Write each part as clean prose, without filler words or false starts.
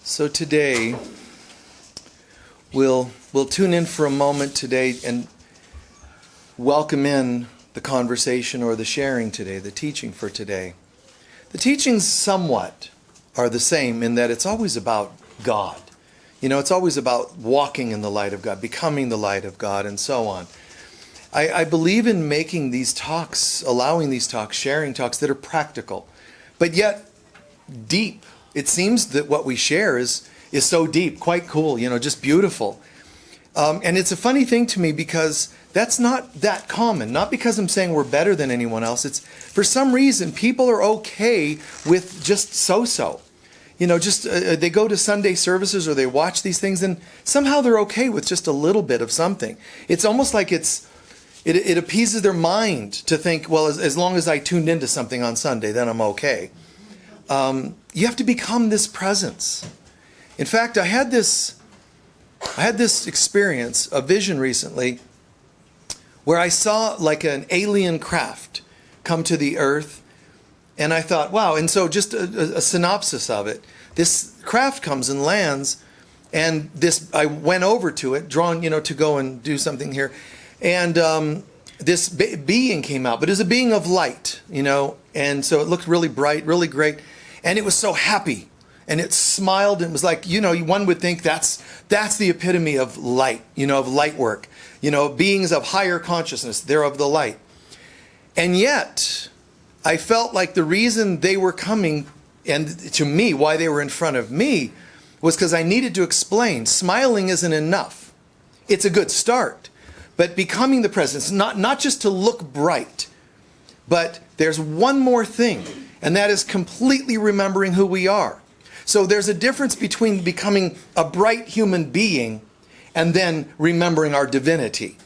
So today, we'll tune in for a moment today and welcome in the conversation or the sharing today, the teaching for today. The teachings somewhat are the same in that it's always about God. You know, it's always about walking in the light of God, becoming the light of God, and so on. I believe in making these talks, allowing these talks, sharing talks that are practical, but yet deep. It seems that what we share is so deep, quite cool, you know, just beautiful. And it's a funny thing to me because that's not that common. Not because I'm saying we're better than anyone else. It's for some reason people are okay with just so-so. You know, just they go to Sunday services or they watch these things and somehow they're okay with just a little bit of something. It's almost like it appeases their mind to think, well, as long as I tuned into something on Sunday, then I'm okay. You have to become this presence. In fact, I had this experience, a vision recently, where I saw like an alien craft come to the earth, and I thought, wow. And so just a synopsis of it. This craft comes and lands, and I went over to it, drawn, you know, to go and do something here, and this being came out, but it was a being of light, you know, and so it looked really bright, really great. And it was so happy, and it smiled, and it was like, you know, one would think that's the epitome of light, you know, of light work. You know, beings of higher consciousness, they're of the light. And yet, I felt like the reason they were coming, and to me, why they were in front of me, was because I needed to explain. Smiling isn't enough. It's a good start. But becoming the presence, not just to look bright, but there's one more thing. And that is completely remembering who we are. So there's a difference between becoming a bright human being and then remembering our divinity.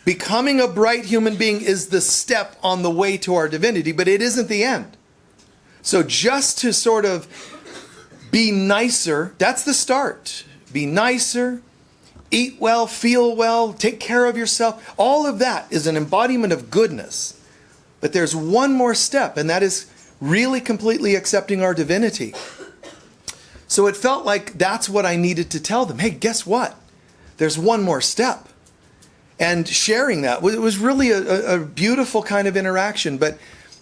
Becoming a bright human being is the step on the way to our divinity, but it isn't the end. So just to sort of be nicer, that's the start. Be nicer, eat well, feel well, take care of yourself. All of that is an embodiment of goodness. But there's one more step, and that is really completely accepting our divinity. So it felt like that's what I needed to tell them. Hey, guess what? There's one more step. And sharing that, it was really a beautiful kind of interaction, but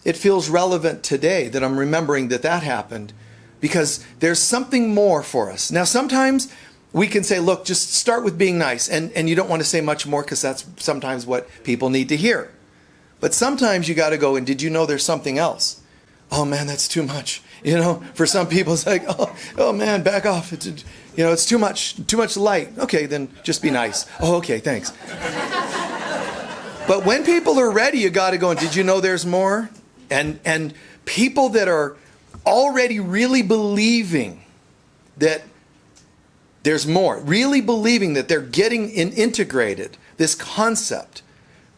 it feels relevant today that I'm remembering that happened because there's something more for us. Now, sometimes we can say, look, just start with being nice, and you don't want to say much more because that's sometimes what people need to hear. But sometimes you got to go, and did you know there's something else? Oh man, that's too much. You know, for some people it's like, oh man, back off. It's too much light. Okay, then just be nice. Oh, okay, thanks. But when people are ready, you got to go, and did you know there's more? And people that are already really believing that there's more, really believing that they're getting integrated, this concept,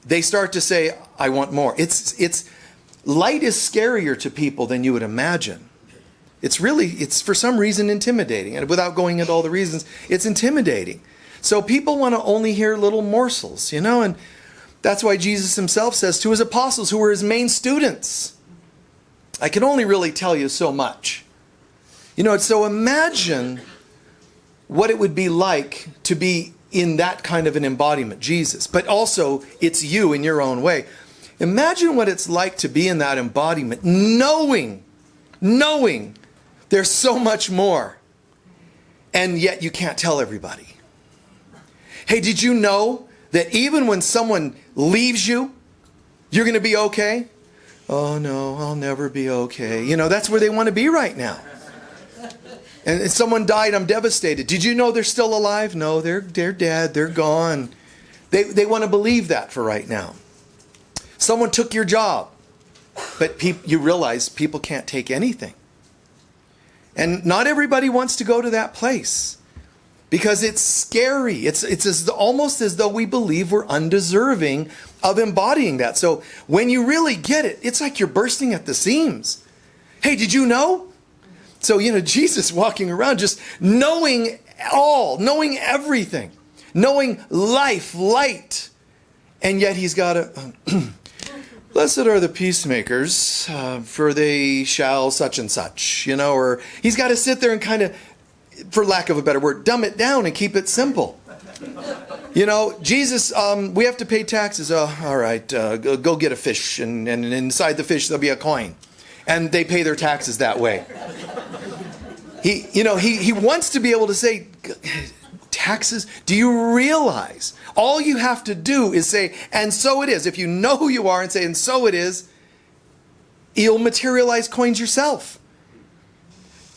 they start to say, I want more. It's light is scarier to people than you would imagine. It's for some reason intimidating. And without going into all the reasons, it's intimidating. So people want to only hear little morsels, you know, and that's why Jesus himself says to his apostles who were his main students, I can only really tell you so much. You know, so imagine what it would be like to be in that kind of an embodiment, Jesus. But also, it's you in your own way. Imagine what it's like to be in that embodiment, knowing there's so much more, and yet you can't tell everybody. Hey, did you know that even when someone leaves you, you're going to be okay? Oh no, I'll never be okay. You know, that's where they want to be right now. And if someone died, I'm devastated. Did you know they're still alive? No, they're dead. They're gone. They want to believe that for right now. Someone took your job, but you realize people can't take anything. And not everybody wants to go to that place because it's scary. It's almost as though we believe we're undeserving of embodying that. So when you really get it, it's like you're bursting at the seams. Hey, did you know? So, you know, Jesus walking around just knowing all, knowing everything, knowing life, light. And yet he's got a, blessed are the peacemakers, for they shall such and such, you know, or he's got to sit there and kind of for lack of a better word, dumb it down and keep it simple. You know, Jesus, we have to pay taxes. Oh, all right, go get a fish, and inside the fish there'll be a coin. And they pay their taxes that way. He wants to be able to say, taxes? Do you realize all you have to do is say, and so it is. If you know who you are and say, and so it is, you'll materialize coins yourself.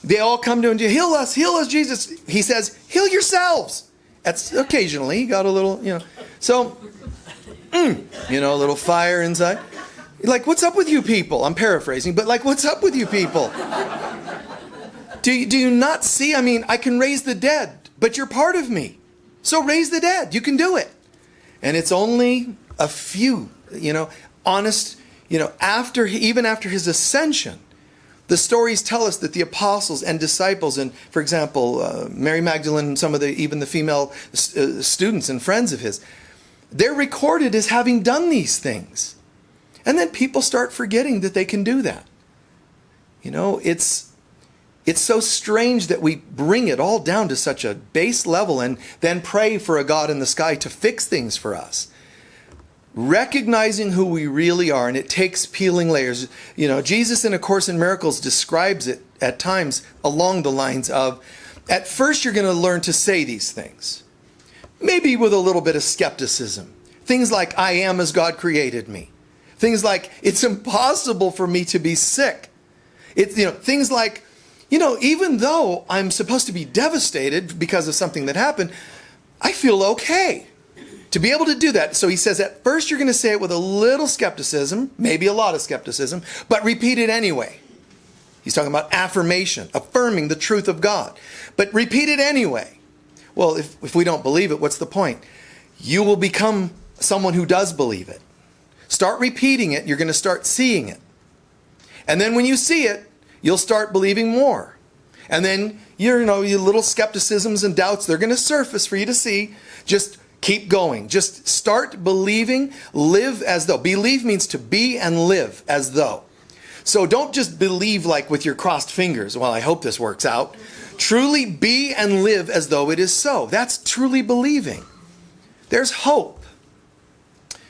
They all come to him, heal us, Jesus. He says, heal yourselves. That's occasionally, he got a little, So, a little fire inside. Like, what's up with you people? I'm paraphrasing, but like, what's up with you people? Do you not see? I mean, I can raise the dead, but you're part of me. So raise the dead. You can do it. And it's only a few, honest, even after his ascension. The stories tell us that the apostles and disciples, and for example, Mary Magdalene, and even the female students and friends of his, they're recorded as having done these things. And then people start forgetting that they can do that. It's so strange that we bring it all down to such a base level and then pray for a God in the sky to fix things for us. Recognizing who we really are, and it takes peeling layers. Jesus in A Course in Miracles describes it at times along the lines of, at first you're going to learn to say these things. Maybe with a little bit of skepticism. Things like, I am as God created me. Things like, it's impossible for me to be sick. Things like, even though I'm supposed to be devastated because of something that happened, I feel okay. To be able to do that, so he says at first you're going to say it with a little skepticism, maybe a lot of skepticism, but repeat it anyway. He's talking about affirmation, affirming the truth of God. But repeat it anyway. Well, if we don't believe it, what's the point? You will become someone who does believe it. Start repeating it, you're going to start seeing it. And then when you see it, you'll start believing more. And then your little skepticisms and doubts, they're going to surface for you to see. Just keep going. Just start believing. Live as though. Believe means to be and live as though. So don't just believe like with your crossed fingers. Well, I hope this works out. Truly be and live as though it is so. That's truly believing. There's hope.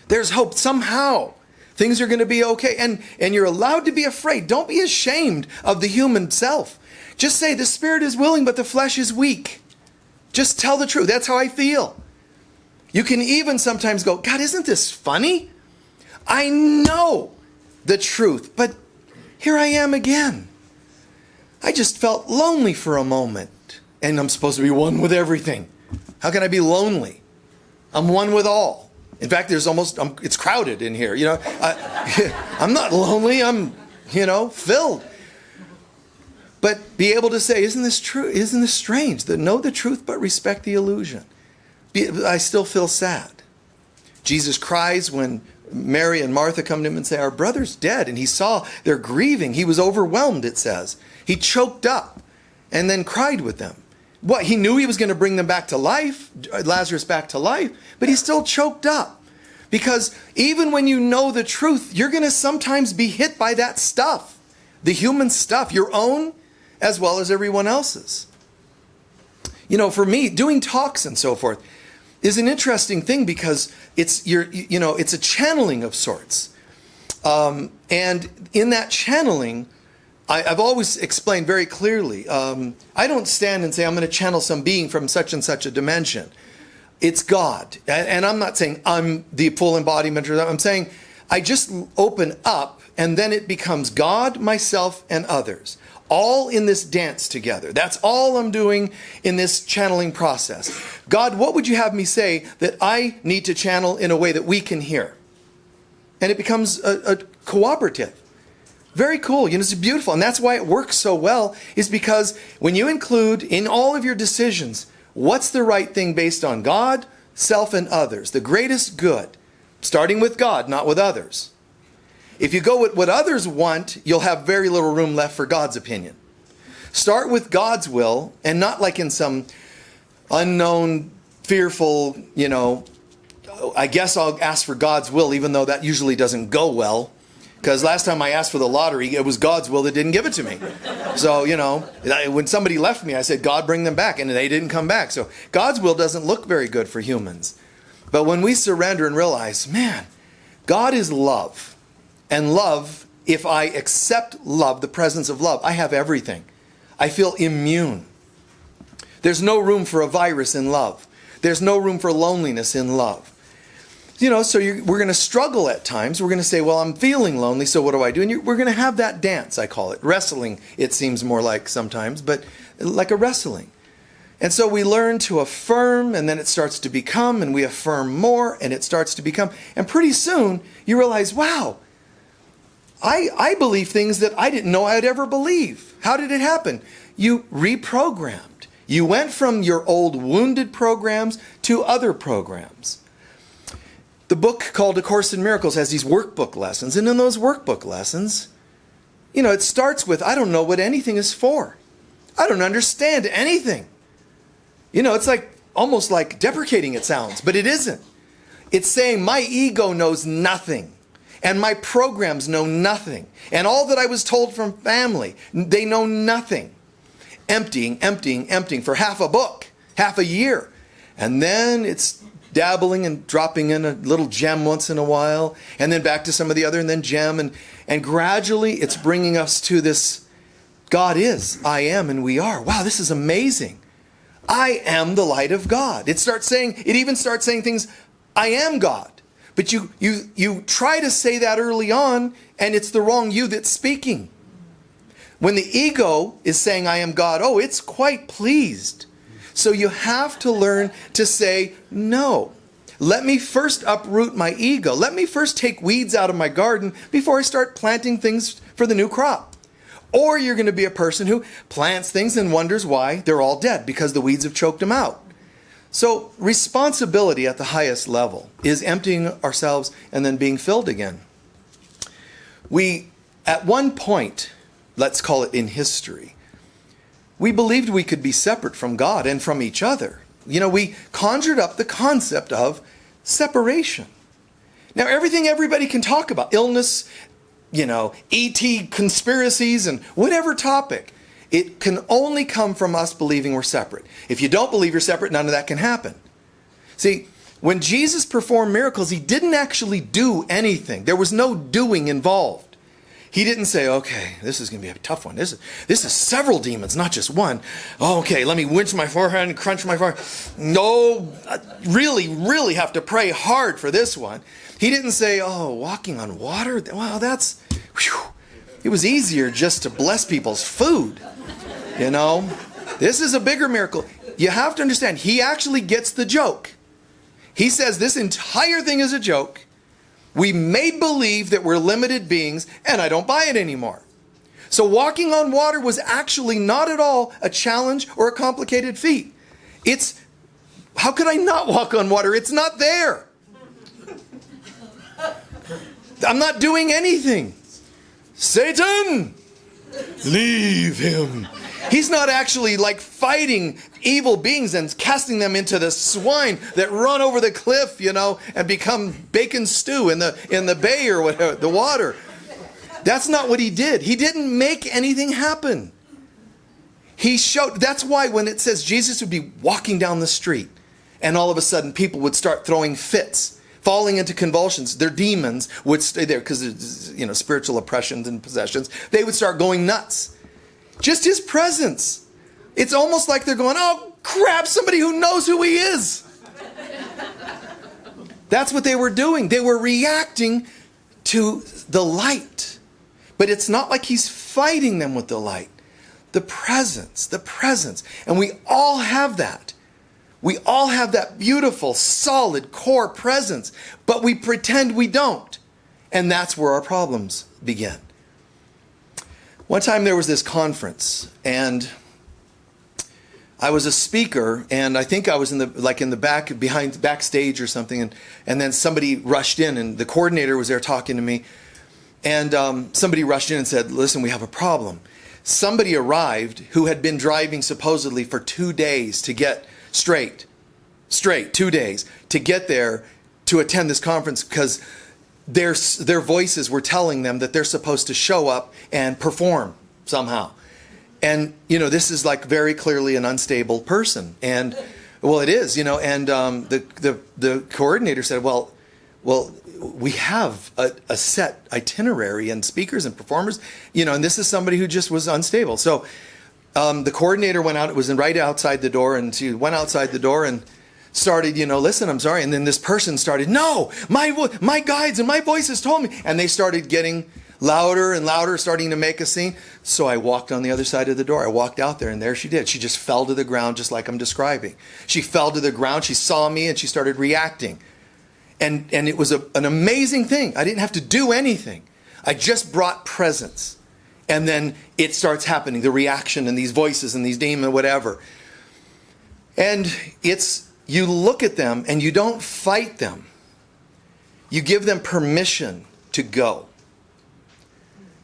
There's hope. Somehow things are going to be okay. And you're allowed to be afraid. Don't be ashamed of the human self. Just say the spirit is willing, but the flesh is weak. Just tell the truth. That's how I feel. You can even sometimes go, God, isn't this funny? I know the truth, but here I am again. I just felt lonely for a moment, and I'm supposed to be one with everything. How can I be lonely? I'm one with all. In fact, it's crowded in here. I'm not lonely. I'm, filled. But be able to say, isn't this true? Isn't this strange? That know the truth, but respect the illusion. I still feel sad. Jesus cries when Mary and Martha come to him and say, our brother's dead. And he saw they're grieving. He was overwhelmed, it says. He choked up and then cried with them. What? He knew he was going to bring them back to life, Lazarus back to life, but he still choked up. Because even when you know the truth, you're going to sometimes be hit by that stuff. The human stuff, your own as well as everyone else's. For me, doing talks and so forth is an interesting thing because it's a channeling of sorts. And in that channeling, I've always explained very clearly, I don't stand and say, I'm going to channel some being from such and such a dimension. It's God. And I'm not saying I'm the full embodiment of that. I'm saying I just open up and then it becomes God, myself, and others. All in this dance together. That's all I'm doing in this channeling process. God, what would you have me say that I need to channel in a way that we can hear? And it becomes a cooperative. Very cool. It's beautiful. And that's why it works so well, is because when you include in all of your decisions, what's the right thing based on God, self, and others, the greatest good, starting with God, not with others. If you go with what others want, you'll have very little room left for God's opinion. Start with God's will, and not like in some unknown, fearful, I guess I'll ask for God's will, even though that usually doesn't go well. Because last time I asked for the lottery, it was God's will that didn't give it to me. So, when somebody left me, I said, God, bring them back. And they didn't come back. So God's will doesn't look very good for humans. But when we surrender and realize, man, God is love. And love, if I accept love, the presence of love, I have everything. I feel immune. There's no room for a virus in love. There's no room for loneliness in love. So we're going to struggle at times. We're going to say, well, I'm feeling lonely, so what do I do? And we're going to have that dance, I call it. Wrestling, it seems more like sometimes, but like a wrestling. And so we learn to affirm, and then it starts to become, and we affirm more, and it starts to become. And pretty soon, you realize, wow, I believe things that I didn't know I'd ever believe. How did it happen? You reprogrammed. You went from your old wounded programs to other programs. The book called A Course in Miracles has these workbook lessons. And in those workbook lessons, it starts with, I don't know what anything is for. I don't understand anything. It's almost like deprecating it sounds, but it isn't. It's saying my ego knows nothing. And my programs know nothing. And all that I was told from family, they know nothing. Emptying for half a book, half a year. And then it's dabbling and dropping in a little gem once in a while, and then back to some of the other, and then gem, and gradually it's bringing us to this, God is, I am, and we are. Wow, this is amazing. I am the light of God. It even starts saying things, I am God. But you try to say that early on, and it's the wrong you that's speaking. When the ego is saying, I am God, it's quite pleased. So you have to learn to say, no. Let me first uproot my ego. Let me first take weeds out of my garden before I start planting things for the new crop. Or you're going to be a person who plants things and wonders why they're all dead, because the weeds have choked them out. So responsibility at the highest level is emptying ourselves and then being filled again. We, at one point, let's call it in history, we believed we could be separate from God and from each other. We conjured up the concept of separation. Now, everything everybody can talk about, illness, ET conspiracies, and whatever topic, it can only come from us believing we're separate. If you don't believe you're separate, none of that can happen. See, when Jesus performed miracles, he didn't actually do anything. There was no doing involved. He didn't say, okay, this is going to be a tough one. This is several demons, not just one. Okay, let me winch my forehead and crunch my forehead. No, I really have to pray hard for this one. He didn't say, walking on water? Wow, it was easier just to bless people's food. This is a bigger miracle. You have to understand, he actually gets the joke. He says this entire thing is a joke. We made believe that we're limited beings, and I don't buy it anymore. So walking on water was actually not at all a challenge or a complicated feat. How could I not walk on water? It's not there. I'm not doing anything. Satan, leave him. He's not actually fighting evil beings and casting them into the swine that run over the cliff, and become bacon stew in the bay or whatever, the water. That's not what he did. He didn't make anything happen. That's why when it says Jesus would be walking down the street and all of a sudden people would start throwing fits, falling into convulsions, their demons would stay there because spiritual oppressions and possessions, they would start going nuts. Just his presence. It's almost like they're going, oh, crap, somebody who knows who he is. That's what they were doing. They were reacting to the light. But it's not like he's fighting them with the light. The presence. And we all have that. We all have that beautiful, solid, core presence. But we pretend we don't. And that's where our problems begin. One time there was this conference, and I was a speaker, and I think I was in the backstage or something, and then somebody rushed in, and the coordinator was there talking to me, and somebody rushed in and said, listen, we have a problem. Somebody arrived who had been driving supposedly for 2 days to get straight 2 days, to get there to attend this conference because their voices were telling them that they're supposed to show up and perform somehow. And, this is like very clearly an unstable person. And, well, it is, and the coordinator said, well, we have a set itinerary and speakers and performers, and this is somebody who just was unstable. So the coordinator went out, it was right outside the door, and she went outside the door and started, listen, I'm sorry. And then this person started, no, my guides and my voices told me. And they started getting louder and louder, starting to make a scene. So I walked on the other side of the door. I walked out there, and there she did. She just fell to the ground, just like I'm describing. She fell to the ground. She saw me, and she started reacting. And it was an amazing thing. I didn't have to do anything. I just brought presence. And then it starts happening, the reaction and these voices and these demons, whatever. And you look at them and you don't fight them. You give them permission to go.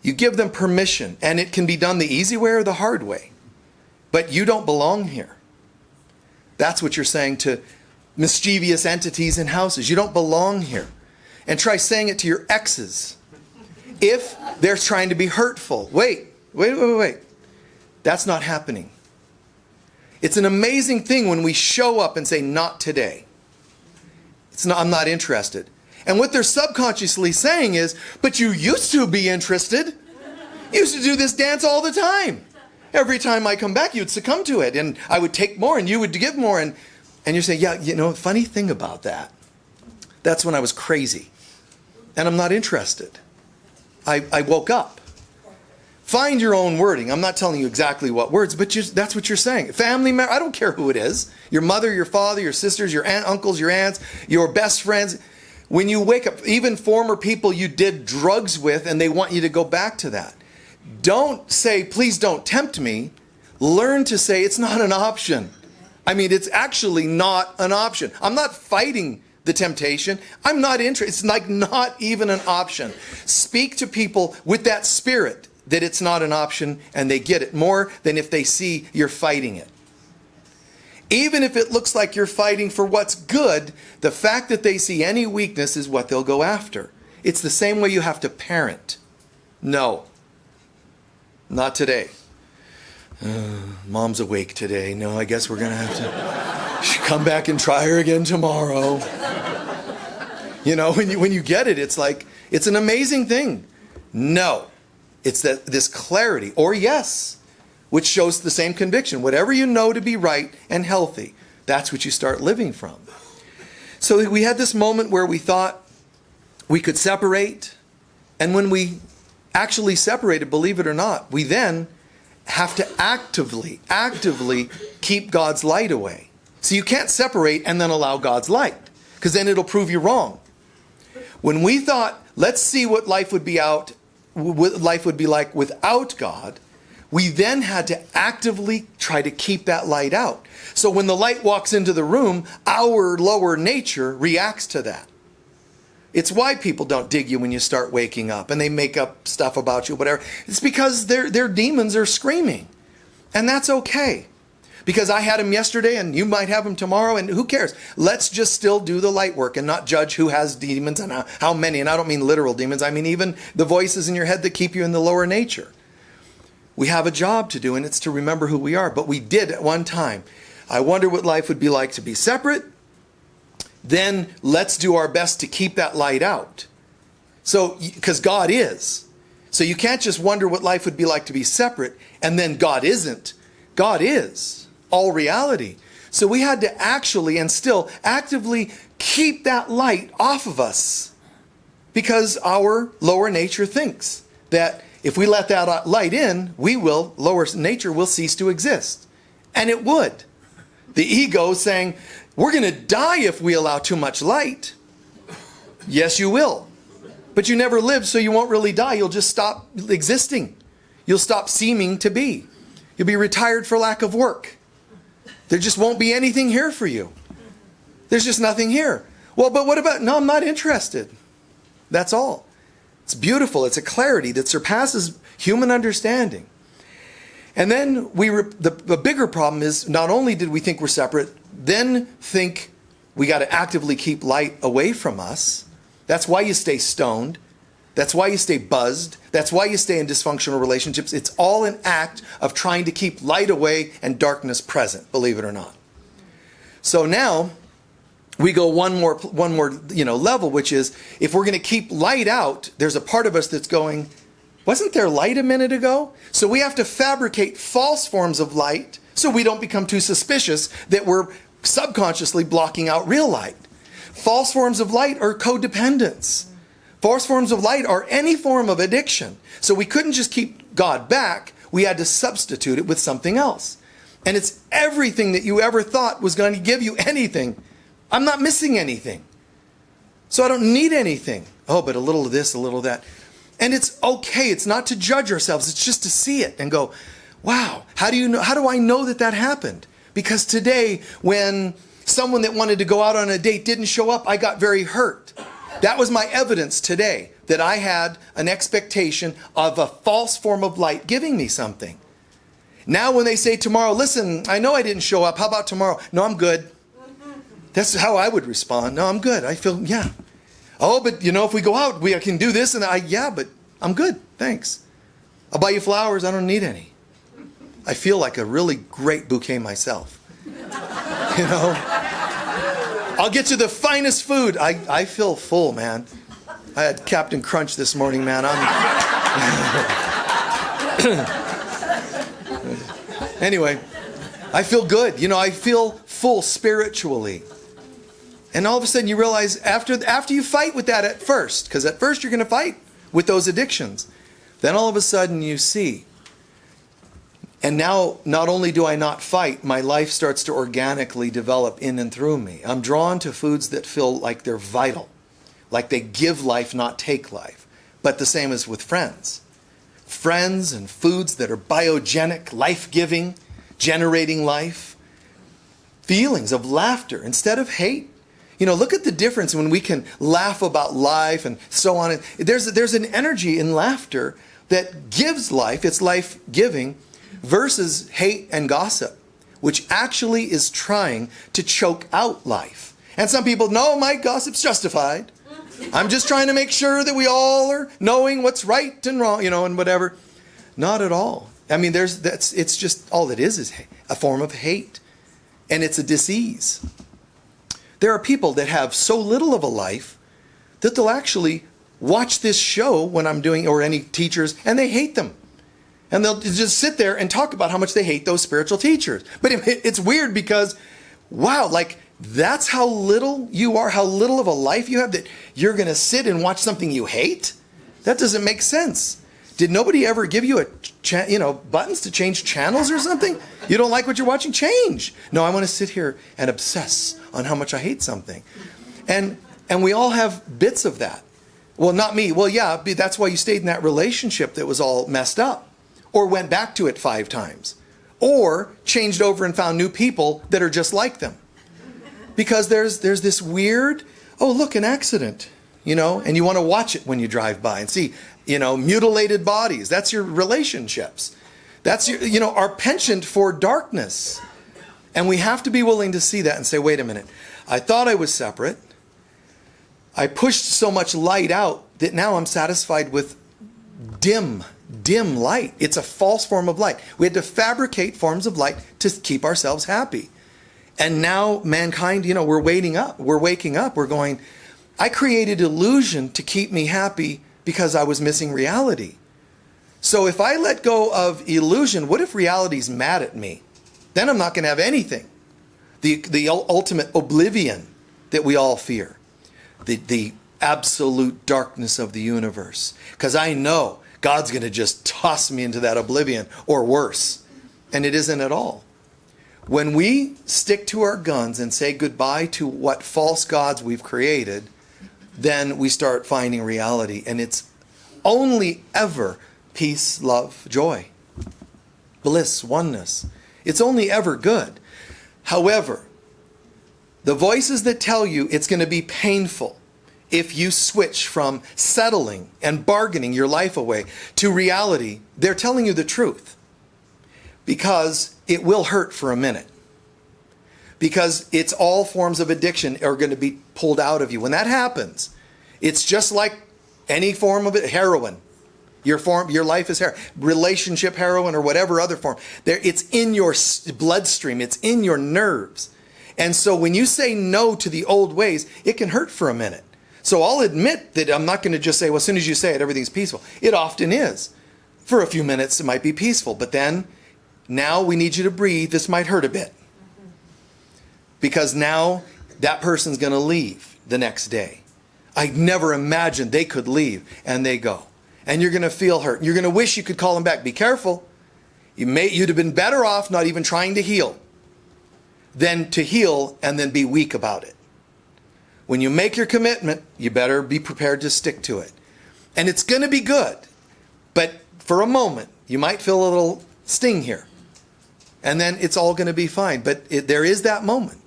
You give them permission, and it can be done the easy way or the hard way. But you don't belong here. That's what you're saying to mischievous entities in houses. You don't belong here. And try saying it to your exes if they're trying to be hurtful. Wait. That's not happening. It's an amazing thing when we show up and say, not today. I'm not interested. And what they're subconsciously saying is, but you used to be interested. You used to do this dance all the time. Every time I come back, you'd succumb to it. And I would take more and you would give more. And you're saying, yeah, funny thing about that. That's when I was crazy. And I'm not interested. I woke up. Find your own wording. I'm not telling you exactly what words, but that's what you're saying. Family member, I don't care who it is. Your mother, your father, your sisters, your uncles, your aunts, your best friends. When you wake up, even former people you did drugs with, and they want you to go back to that. Don't say, please don't tempt me. Learn to say it's not an option. I mean, it's actually not an option. I'm not fighting the temptation. I'm not interested. It's like not even an option. Speak to people with that spirit that it's not an option, and they get it more than if they see you're fighting it. Even if it looks like you're fighting for what's good, the fact that they see any weakness is what they'll go after. It's the same way you have to parent. No. Not today. Mom's awake today. No, I guess we're going to have to come back and try her again tomorrow. When you get it, it's like, it's an amazing thing. No. It's this clarity, or yes, which shows the same conviction. Whatever you know to be right and healthy, that's what you start living from. So we had this moment where we thought we could separate, and when we actually separated, believe it or not, we then have to actively keep God's light away. So you can't separate and then allow God's light, because then it'll prove you wrong. When we thought, let's see what life would be like without God, we then had to actively try to keep that light out. So when the light walks into the room, our lower nature reacts to that. It's why people don't dig you when you start waking up and they make up stuff about you, whatever. It's because their demons are screaming. And that's okay. Because I had them yesterday and you might have them tomorrow, and who cares? Let's just still do the light work and not judge who has demons and how many. And I don't mean literal demons. I mean even the voices in your head that keep you in the lower nature. We have a job to do, and it's to remember who we are. But we did at one time. I wonder what life would be like to be separate. Then let's do our best to keep that light out. So, because God is. So you can't just wonder what life would be like to be separate, and then God isn't. God is all reality. So we had to actually and still actively keep that light off of us, because our lower nature thinks that if we let that light in, lower nature will cease to exist. And it would. The ego saying, we're going to die if we allow too much light. Yes, you will. But you never lived, so you won't really die. You'll just stop existing. You'll stop seeming to be. You'll be retired for lack of work. There just won't be anything here for you. There's just nothing here. Well, but what about, no, I'm not interested. That's all. It's beautiful. It's a clarity that surpasses human understanding. And then the bigger problem is, not only did we think we're separate, then think we got to actively keep light away from us. That's why you stay stoned. That's why you stay buzzed. That's why you stay in dysfunctional relationships. It's all an act of trying to keep light away and darkness present, believe it or not. So now we go one more level, which is if we're going to keep light out, there's a part of us that's going, wasn't there light a minute ago? So we have to fabricate false forms of light so we don't become too suspicious that we're subconsciously blocking out real light. False forms of light are codependence. False forms of light are any form of addiction. So we couldn't just keep God back. We had to substitute it with something else. And it's everything that you ever thought was going to give you anything. I'm not missing anything. So I don't need anything. Oh, but a little of this, a little of that. And it's okay. It's not to judge ourselves. It's just to see it and go, wow, how do I know that that happened? Because today, when someone that wanted to go out on a date didn't show up, I got very hurt. That was my evidence today that I had an expectation of a false form of light giving me something. Now when they say tomorrow, listen, I know I didn't show up. How about tomorrow? No, I'm good. That's how I would respond. No, I'm good. I feel, yeah. Oh, but if we go out, I can do this and yeah, but I'm good. Thanks. I'll buy you flowers. I don't need any. I feel like a really great bouquet myself. I'll get you the finest food. I feel full, man. I had Captain Crunch this morning, man. Anyway, I feel good. I feel full spiritually. And all of a sudden you realize after you fight with that at first, because at first you're going to fight with those addictions, then all of a sudden you see. And now, not only do I not fight, my life starts to organically develop in and through me. I'm drawn to foods that feel like they're vital, like they give life, not take life. But the same as with friends. Friends and foods that are biogenic, life-giving, generating life. Feelings of laughter instead of hate. Look at the difference when we can laugh about life and so on. There's an energy in laughter that gives life, it's life-giving, versus hate and gossip, which actually is trying to choke out life. And some people, no, my gossip's justified. I'm just trying to make sure that we all are knowing what's right and wrong, and whatever. Not at all. I mean, it's just, all it is a form of hate. And it's a disease. There are people that have so little of a life that they'll actually watch this show when I'm doing, or any teachers, and they hate them. And they'll just sit there and talk about how much they hate those spiritual teachers. But it's weird because, wow, like that's how little you are, how little of a life you have that you're going to sit and watch something you hate? That doesn't make sense. Did nobody ever give you buttons to change channels or something? You don't like what you're watching? Change. No, I want to sit here and obsess on how much I hate something. And we all have bits of that. Well, not me. Well, yeah, that's why you stayed in that relationship that was all messed up. Or went back to it 5 times. Or changed over and found new people that are just like them. Because there's this weird, oh, look, an accident. And you want to watch it when you drive by and see, mutilated bodies. That's your relationships. That's our penchant for darkness. And we have to be willing to see that and say, wait a minute. I thought I was separate. I pushed so much light out that now I'm satisfied with dim light. It's a false form of light. We had to fabricate forms of light to keep ourselves happy. And now mankind, we're waking up. We're going, I created illusion to keep me happy because I was missing reality. So if I let go of illusion, what if reality's mad at me? Then I'm not going to have anything. The ultimate oblivion that we all fear. The absolute darkness of the universe. Because I know God's going to just toss me into that oblivion, or worse. And it isn't at all. When we stick to our guns and say goodbye to what false gods we've created, then we start finding reality. And it's only ever peace, love, joy, bliss, oneness. It's only ever good. However, the voices that tell you it's going to be painful if you switch from settling and bargaining your life away to reality, they're telling you the truth. Because it will hurt for a minute. Because it's all forms of addiction are going to be pulled out of you. When that happens, It's just like any form of it, heroin. Your life is heroin, relationship heroin, or whatever other form. It's in your bloodstream. It's in your nerves. And so when you say no to the old ways, it can hurt for a minute. So I'll admit that I'm not going to just say, well, as soon as you say it, everything's peaceful. It often is. For a few minutes, it might be peaceful. But then, now we need you to breathe. This might hurt a bit. Because now, that person's going to leave the next day. I never imagined they could leave, and they go. And you're going to feel hurt. You're going to wish you could call them back. Be careful. You'd have been better off not even trying to heal than to heal and then be weak about it. When you make your commitment, you better be prepared to stick to it. And it's going to be good. But for a moment, you might feel a little sting here. And then it's all going to be fine. But there is that moment.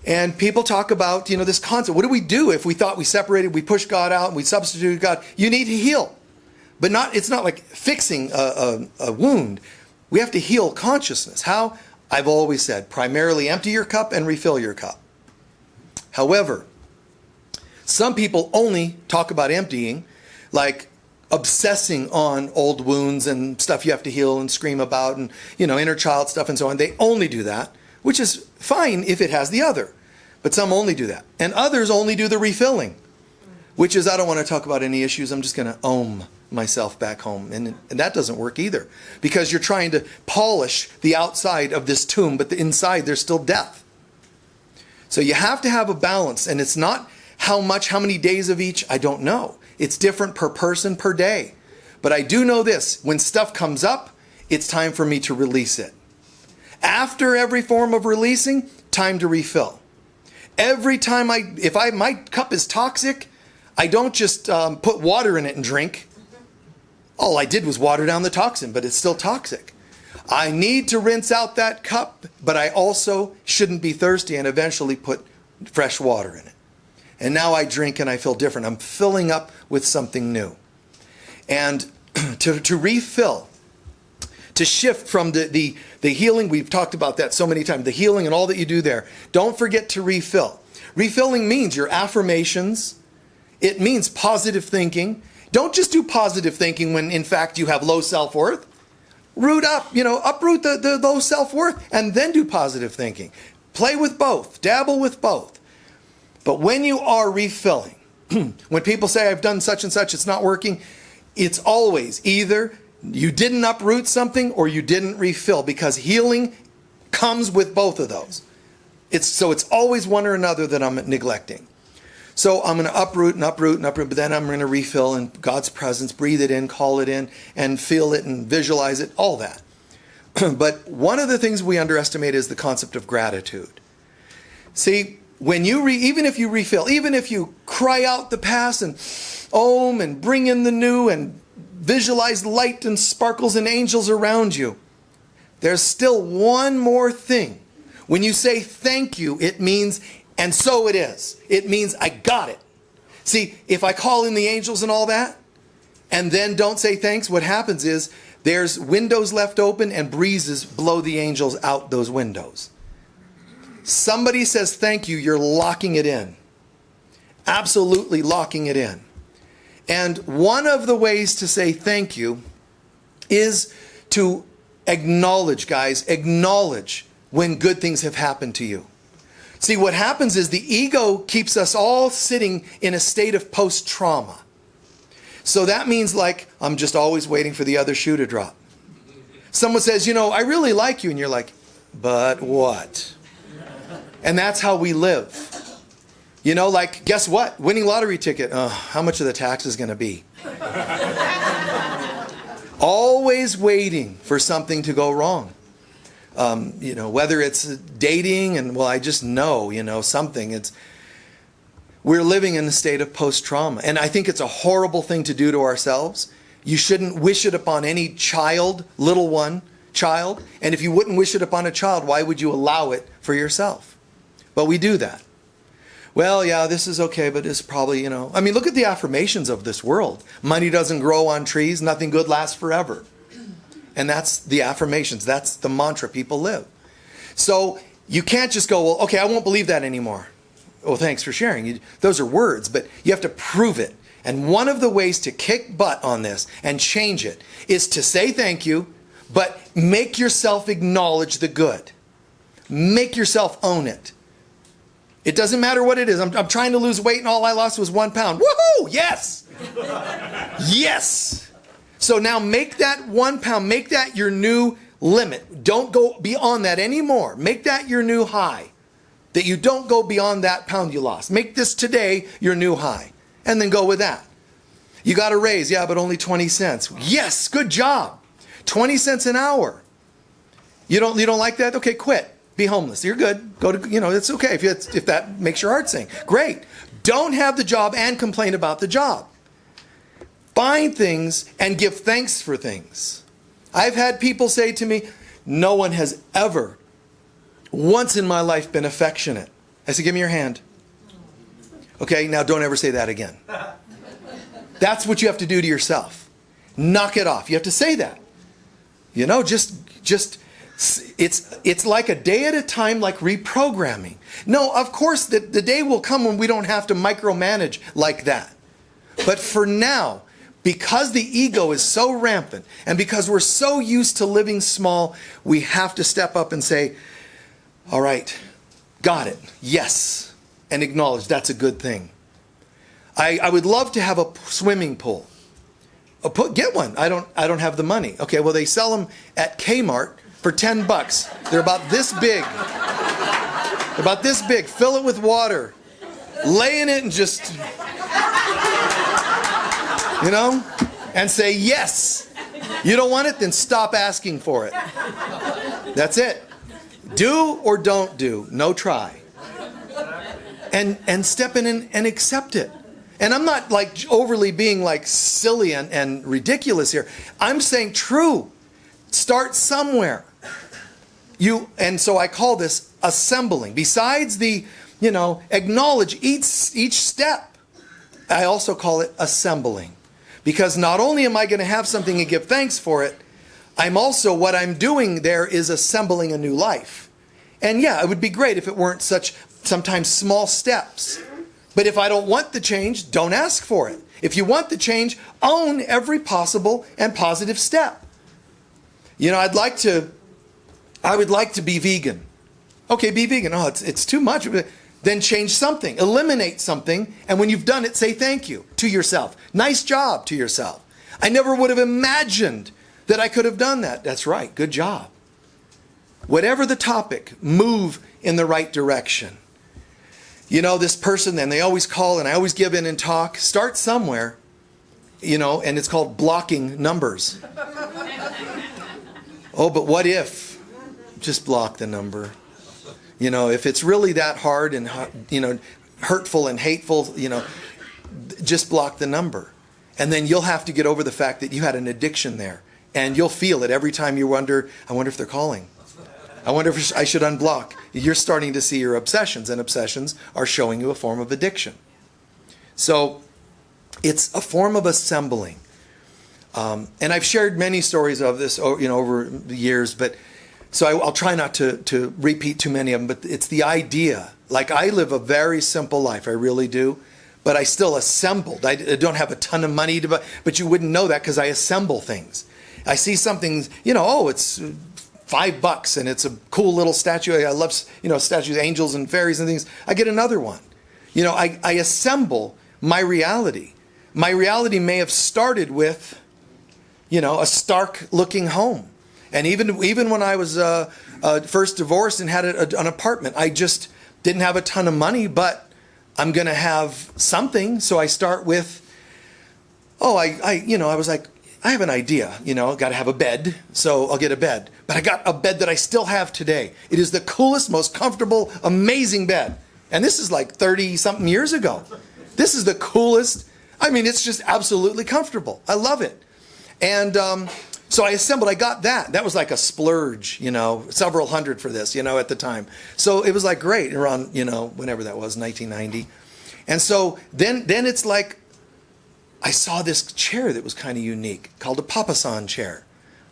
And people talk about, this concept. What do we do if we thought we separated, we pushed God out, and we substituted God? You need to heal. But it's not like fixing a wound. We have to heal consciousness. How? I've always said, primarily empty your cup and refill your cup. However, some people only talk about emptying, like obsessing on old wounds and stuff you have to heal and scream about and, inner child stuff and so on. They only do that, which is fine if it has the other. But some only do that. And others only do the refilling, which is, I don't want to talk about any issues. I'm just going to ohm myself back home. And that doesn't work either, because you're trying to polish the outside of this tomb, but the inside there's still death. So you have to have a balance. And it's not how many days of each, I don't know. It's different per person, per day. But I do know this: when stuff comes up, it's time for me to release it. After every form of releasing, time to refill. Every time my cup is toxic, I don't just put water in it and drink. All I did was water down the toxin, but it's still toxic. I need to rinse out that cup, but I also shouldn't be thirsty and eventually put fresh water in it. And now I drink and I feel different. I'm filling up with something new. And to refill, to shift from the healing, we've talked about that so many times, the healing and all that you do there. Don't forget to refill. Refilling means your affirmations. It means positive thinking. Don't just do positive thinking when in fact you have low self-worth. Uproot the low self-worth and then do positive thinking. Play with both. Dabble with both. But when you are refilling, when people say, I've done such and such, it's not working, it's always either you didn't uproot something or you didn't refill, because healing comes with both of those. It's always one or another that I'm neglecting. So I'm going to uproot and uproot and uproot, but then I'm going to refill in God's presence, breathe it in, call it in, and feel it and visualize it, all that. But one of the things we underestimate is the concept of gratitude. See, when even if you refill, even if you cry out the past and ohm and bring in the new and visualize light and sparkles and angels around you, there's still one more thing. When you say thank you, it means, and so it is. It means I got it. See, if I call in the angels and all that, and then don't say thanks, what happens is there's windows left open and breezes blow the angels out those windows. Somebody says thank you, you're locking it in. Absolutely locking it in. And one of the ways to say thank you is to acknowledge, guys, acknowledge when good things have happened to you. See, what happens is the ego keeps us all sitting in a state of post-trauma. So that means, like, I'm just always waiting for the other shoe to drop. Someone says, I really like you. And you're like, but what? And that's how we live. Like, guess what? Winning lottery ticket. How much of the tax is going to be? Always waiting for something to go wrong. Whether it's dating and, well, I just know, something. We're living in a state of post-trauma. And I think it's a horrible thing to do to ourselves. You shouldn't wish it upon any child, child. And if you wouldn't wish it upon a child, why would you allow it for yourself? But we do that. Well, yeah, this is okay, but it's probably, look at the affirmations of this world. Money doesn't grow on trees. Nothing good lasts forever. And that's the affirmations. That's the mantra people live. So you can't just go, well, okay, I won't believe that anymore. oh, thanks for sharing. Those are words, but you have to prove it. And one of the ways to kick butt on this and change it is to say thank you, but make yourself acknowledge the good. Make yourself own it. It doesn't matter what it is. I'm trying to lose weight and all I lost was 1 pound. Woohoo! Yes! Yes! So now make that 1 pound, make that your new limit. Don't go beyond that anymore. Make that your new high. That you don't go beyond that pound you lost. Make this today your new high. And then go with that. You got a raise. Yeah, but only 20 cents. Yes, good job. 20 cents an hour. You don't like that? Okay, quit. Be homeless. You're good. Go to, it's okay if that makes your heart sing. Great. Don't have the job and complain about the job. Find things and give thanks for things. I've had people say to me, no one has ever, once in my life, been affectionate. I said, give me your hand. Okay, now don't ever say that again. That's what you have to do to yourself. Knock it off. You have to say that. It's like a day at a time, like reprogramming. No, of course, the day will come when we don't have to micromanage like that. But for now, because the ego is so rampant, and because we're so used to living small, we have to step up and say, all right, got it, yes, and acknowledge that's a good thing. I would love to have a swimming pool. Get one. I don't have the money. Okay, well, they sell them at Kmart for $10. They're about this big. They're about this big. Fill it with water. Lay in it and just, and say yes. You don't want it? Then stop asking for it. That's it. Do or don't do. No try. And step in and accept it. And I'm not like overly being like silly and ridiculous here. I'm saying true. Start somewhere. And so I call this assembling. Besides the, acknowledge each step, I also call it assembling. Because not only am I going to have something and give thanks for it, what I'm doing there is assembling a new life. And yeah, it would be great if it weren't such sometimes small steps. But if I don't want the change, don't ask for it. If you want the change, own every possible and positive step. I would like to be vegan. Okay, be vegan. Oh, it's too much. Then change something. Eliminate something. And when you've done it, say thank you to yourself. Nice job to yourself. I never would have imagined that I could have done that. That's right. Good job. Whatever the topic, move in the right direction. This person, and they always call, and I always give in and talk. Start somewhere, and it's called blocking numbers. Oh, but what if? Just block the number. If it's really that hard and, hurtful and hateful, just block the number. And then you'll have to get over the fact that you had an addiction there. And you'll feel it every time you wonder, I wonder if they're calling. I wonder if I should unblock. You're starting to see your obsessions, and obsessions are showing you a form of addiction. So it's a form of assembling. And I've shared many stories of this, over the years, but so I'll try not to repeat too many of them, but it's the idea. Like, I live a very simple life, I really do, but I still assembled. I don't have a ton of money to buy, but you wouldn't know that because I assemble things. I see something, it's $5 and it's a cool little statue. I love, statues, angels and fairies and things. I get another one. I assemble my reality. My reality may have started with, a stark looking home. And even when I was first divorced and had an apartment, I just didn't have a ton of money, but I'm going to have something. So I start with, I was like, I have an idea, got to have a bed, so I'll get a bed. But I got a bed that I still have today. It is the coolest, most comfortable, amazing bed. And this is like 30-something years ago. This is the coolest. It's just absolutely comfortable. I love it. And so I assembled. I got that. That was like a splurge, several hundred for this, at the time. So it was like great around, whenever that was, 1990. And so then it's like, I saw this chair that was kind of unique called a papasan chair.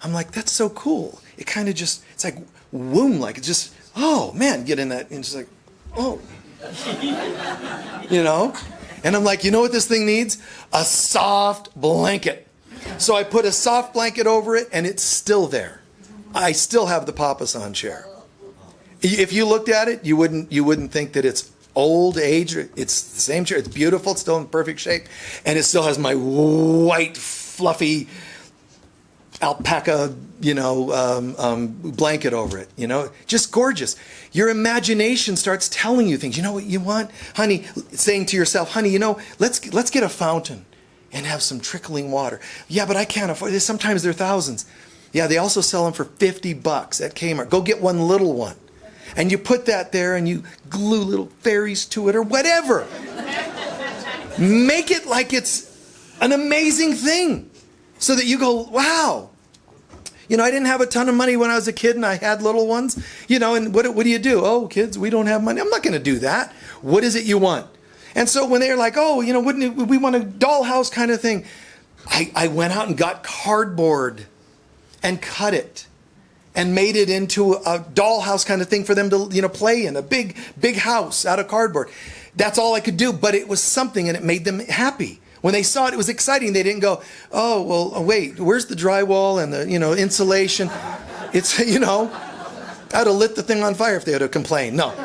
I'm like, that's so cool. It kind of just, it's like womb-like. It's just, oh man, get in that. And it's like, oh, You know? And I'm like, you know what this thing needs? A soft blanket. So I put a soft blanket over it, and it's still there. I still have the Papasan chair. If you looked at it, you wouldn't think that it's old age. It's the same chair. It's beautiful. It's still in perfect shape. And it still has my white, fluffy alpaca, blanket over it. Just gorgeous. Your imagination starts telling you things. You know what you want? Honey, saying to yourself, honey, let's get a fountain and have some trickling water. Yeah, but I can't afford it. Sometimes they're thousands. Yeah, they also sell them for $50 at Kmart. Go get one little one. And you put that there and you glue little fairies to it or whatever. Make it like it's an amazing thing so that you go, wow. I didn't have a ton of money when I was a kid and I had little ones. And what do you do? Oh, kids, we don't have money. I'm not going to do that. What is it you want? And so when they're like, oh, we want a dollhouse kind of thing. I went out and got cardboard and cut it and made it into a dollhouse kind of thing for them to, play in, a big house out of cardboard. That's all I could do, but it was something and it made them happy. When they saw it, it was exciting. They didn't go, oh, well, wait, where's the drywall and the, insulation? It's, I'd have lit the thing on fire if they had to complain. No.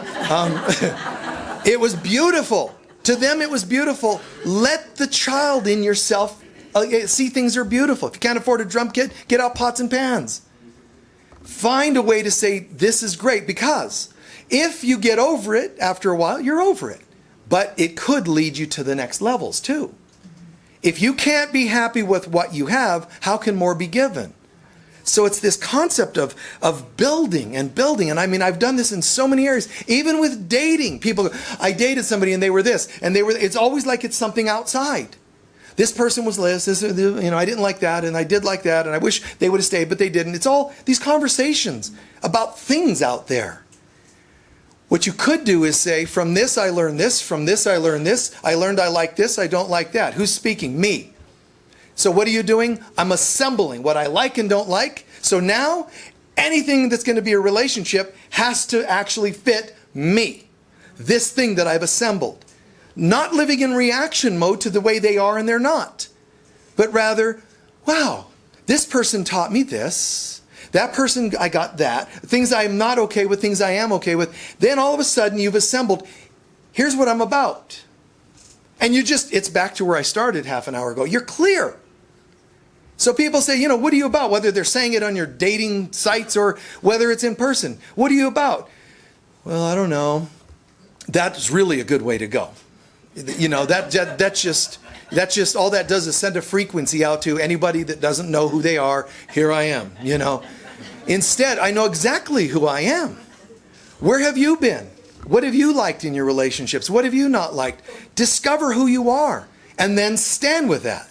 It was beautiful. To them, it was beautiful. Let the child in yourself see things are beautiful. If you can't afford a drum kit, get out pots and pans. Find a way to say, this is great, because if you get over it after a while, you're over it. But it could lead you to the next levels too. If you can't be happy with what you have, how can more be given? So it's this concept of building and building. And I mean, I've done this in so many areas. Even with dating, people, I dated somebody and they were this, and it's always like it's something outside. This person was this, I didn't like that, and I did like that, and I wish they would have stayed, but they didn't. It's all these conversations about things out there. What you could do is say, from this I learned this, from this I learned this, I learned I like this, I don't like that. Who's speaking? Me. So what are you doing? I'm assembling what I like and don't like. So now, anything that's going to be a relationship has to actually fit me. This thing that I've assembled. Not living in reaction mode to the way they are and they're not. But rather, wow, this person taught me this. That person, I got that. Things I'm not okay with, things I am okay with. Then all of a sudden you've assembled, here's what I'm about. And it's back to where I started half an hour ago. You're clear. So people say, what are you about? Whether they're saying it on your dating sites or whether it's in person. What are you about? Well, I don't know. That's really a good way to go. That's just all that does is send a frequency out to anybody that doesn't know who they are. Here I am, Instead, I know exactly who I am. Where have you been? What have you liked in your relationships? What have you not liked? Discover who you are and then stand with that.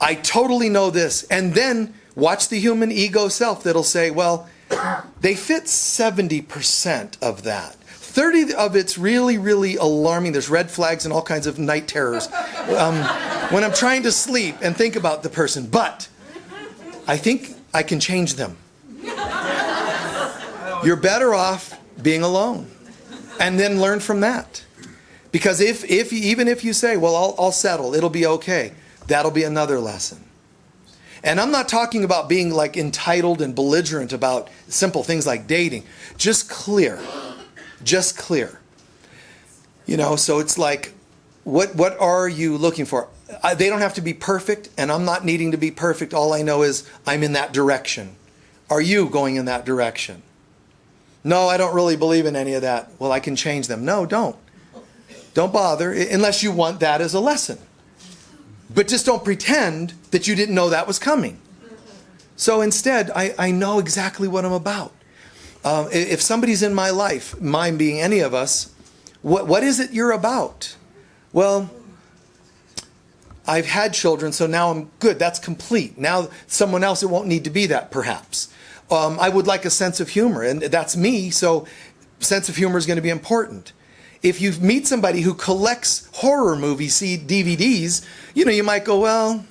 I totally know this. And then watch the human ego self that'll say, well, they fit 70% of that. 30 of it's really, really alarming. There's red flags and all kinds of night terrors when I'm trying to sleep and think about the person. But I think I can change them. You're better off being alone. And then learn from that. Because even if you say, well, I'll settle, it'll be okay, that'll be another lesson. And I'm not talking about being like entitled and belligerent about simple things like dating. Just clear. Just clear. So it's like, what are you looking for? They don't have to be perfect, and I'm not needing to be perfect. All I know is I'm in that direction. Are you going in that direction? No, I don't really believe in any of that. Well, I can change them. No, don't. Don't bother, unless you want that as a lesson. But just don't pretend that you didn't know that was coming. So instead, I know exactly what I'm about. If somebody's in my life, mine being any of us, what is it you're about? Well, I've had children, so now I'm good. That's complete. Now someone else, it won't need to be that, perhaps. I would like a sense of humor, and that's me, so sense of humor is going to be important. If you meet somebody who collects horror movie DVDs, you might go, well,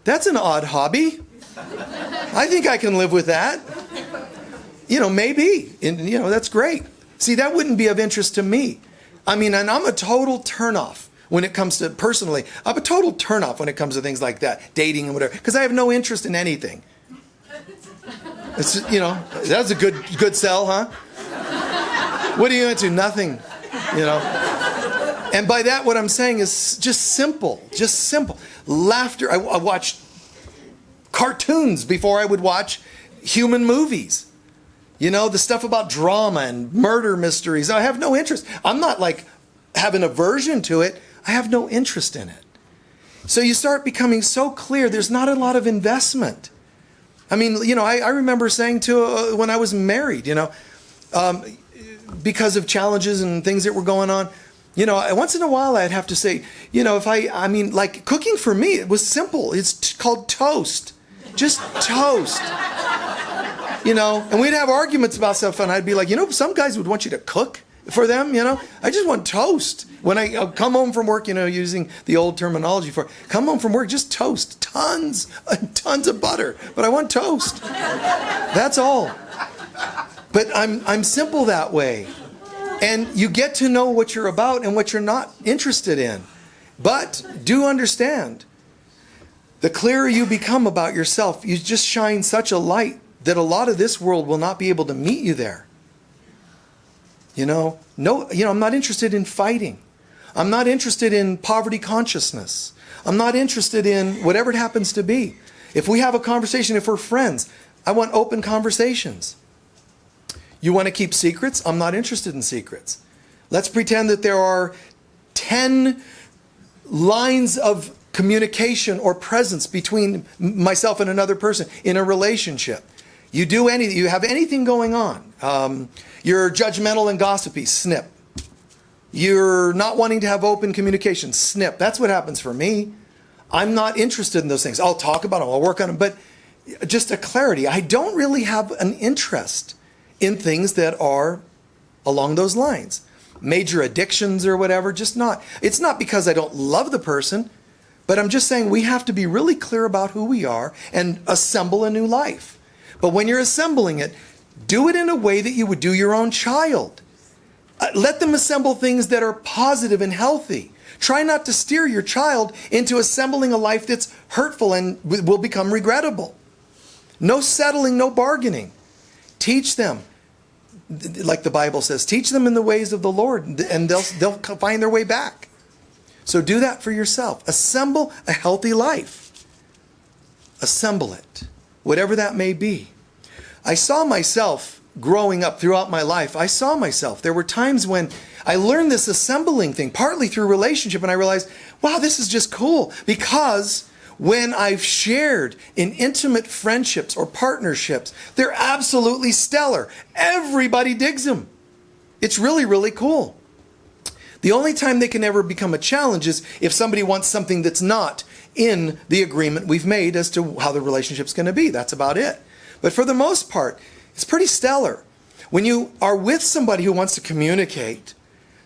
that's an odd hobby. I think I can live with that. Maybe. And, that's great. See, that wouldn't be of interest to me. I mean, and I'm a total turnoff when it comes to, personally, I'm a total turnoff when it comes to things like that, dating and whatever, because I have no interest in anything. It's, you know, that's a good sell, huh? What are you into? Nothing, you know. And by that, what I'm saying is just simple. Laughter. I watched cartoons before I would watch human movies. You know, the stuff about drama and murder mysteries. I have no interest. I'm not like have an aversion to it. I have no interest in it. So you start becoming so clear, there's not a lot of investment. I mean, you know, I remember saying to when I was married, you know, because of challenges and things that were going on, you know, once in a while I'd have to say, you know, I mean, like cooking for me, it was simple. It's called toast. Just toast. You know, and we'd have arguments about stuff, and I'd be like, you know, some guys would want you to cook for them, you know. I just want toast. When I come home from work, you know, using the old terminology for come home from work, just toast. Tons of butter. But I want toast. That's all. But I'm simple that way. And you get to know what you're about and what you're not interested in. But do understand, the clearer you become about yourself, you just shine such a light that a lot of this world will not be able to meet you there. You know, I'm not interested in fighting. I'm not interested in poverty consciousness. I'm not interested in whatever it happens to be. If we have a conversation, if we're friends, I want open conversations. You want to keep secrets? I'm not interested in secrets. Let's pretend that there are 10 lines of communication or presence between myself and another person in a relationship. You have anything going on. You're judgmental and gossipy, snip. You're not wanting to have open communication, snip. That's what happens for me. I'm not interested in those things. I'll talk about them, I'll work on them, but just a clarity. I don't really have an interest in things that are along those lines. Major addictions or whatever, just not. It's not because I don't love the person, but I'm just saying we have to be really clear about who we are and assemble a new life. But when you're assembling it, do it in a way that you would do your own child. Let them assemble things that are positive and healthy. Try not to steer your child into assembling a life that's hurtful and will become regrettable. No settling, no bargaining. Teach them, like the Bible says, teach them in the ways of the Lord, and they'll find their way back. So do that for yourself. Assemble a healthy life. Assemble it, whatever that may be. I saw myself growing up throughout my life. I saw myself. There were times when I learned this assembling thing, partly through relationship, and I realized, wow, this is just cool. Because when I've shared in intimate friendships or partnerships, they're absolutely stellar. Everybody digs them. It's really, really cool. The only time they can ever become a challenge is if somebody wants something that's not in the agreement we've made as to how the relationship's going to be. That's about it. But for the most part, it's pretty stellar. When you are with somebody who wants to communicate,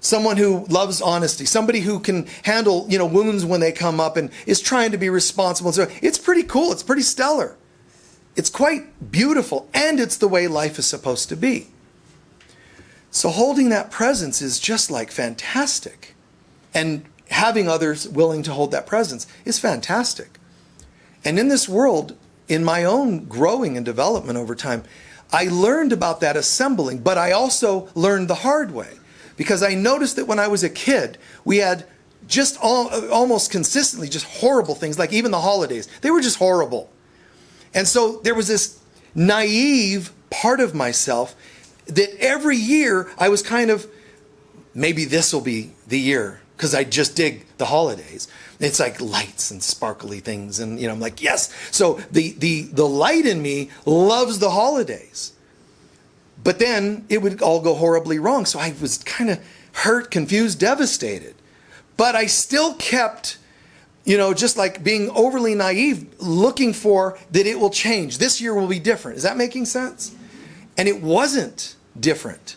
someone who loves honesty, somebody who can handle, wounds when they come up and is trying to be responsible. So it's pretty cool. It's pretty stellar. It's quite beautiful, and it's the way life is supposed to be. So holding that presence is just like fantastic. And having others willing to hold that presence is fantastic. And in this world, in my own growing and development over time, I learned about that assembling, but I also learned the hard way. Because I noticed that when I was a kid, we had just almost consistently just horrible things, like even the holidays. They were just horrible. And so there was this naive part of myself that every year I was kind of, maybe this will be the year, because I just dig the holidays. It's like lights and sparkly things, and I'm like, yes. So the light in me loves the holidays. But then it would all go horribly wrong. So I was kind of hurt, confused, devastated. But I still kept, just like being overly naive, looking for that it will change. This year will be different. Is that making sense? And it wasn't different.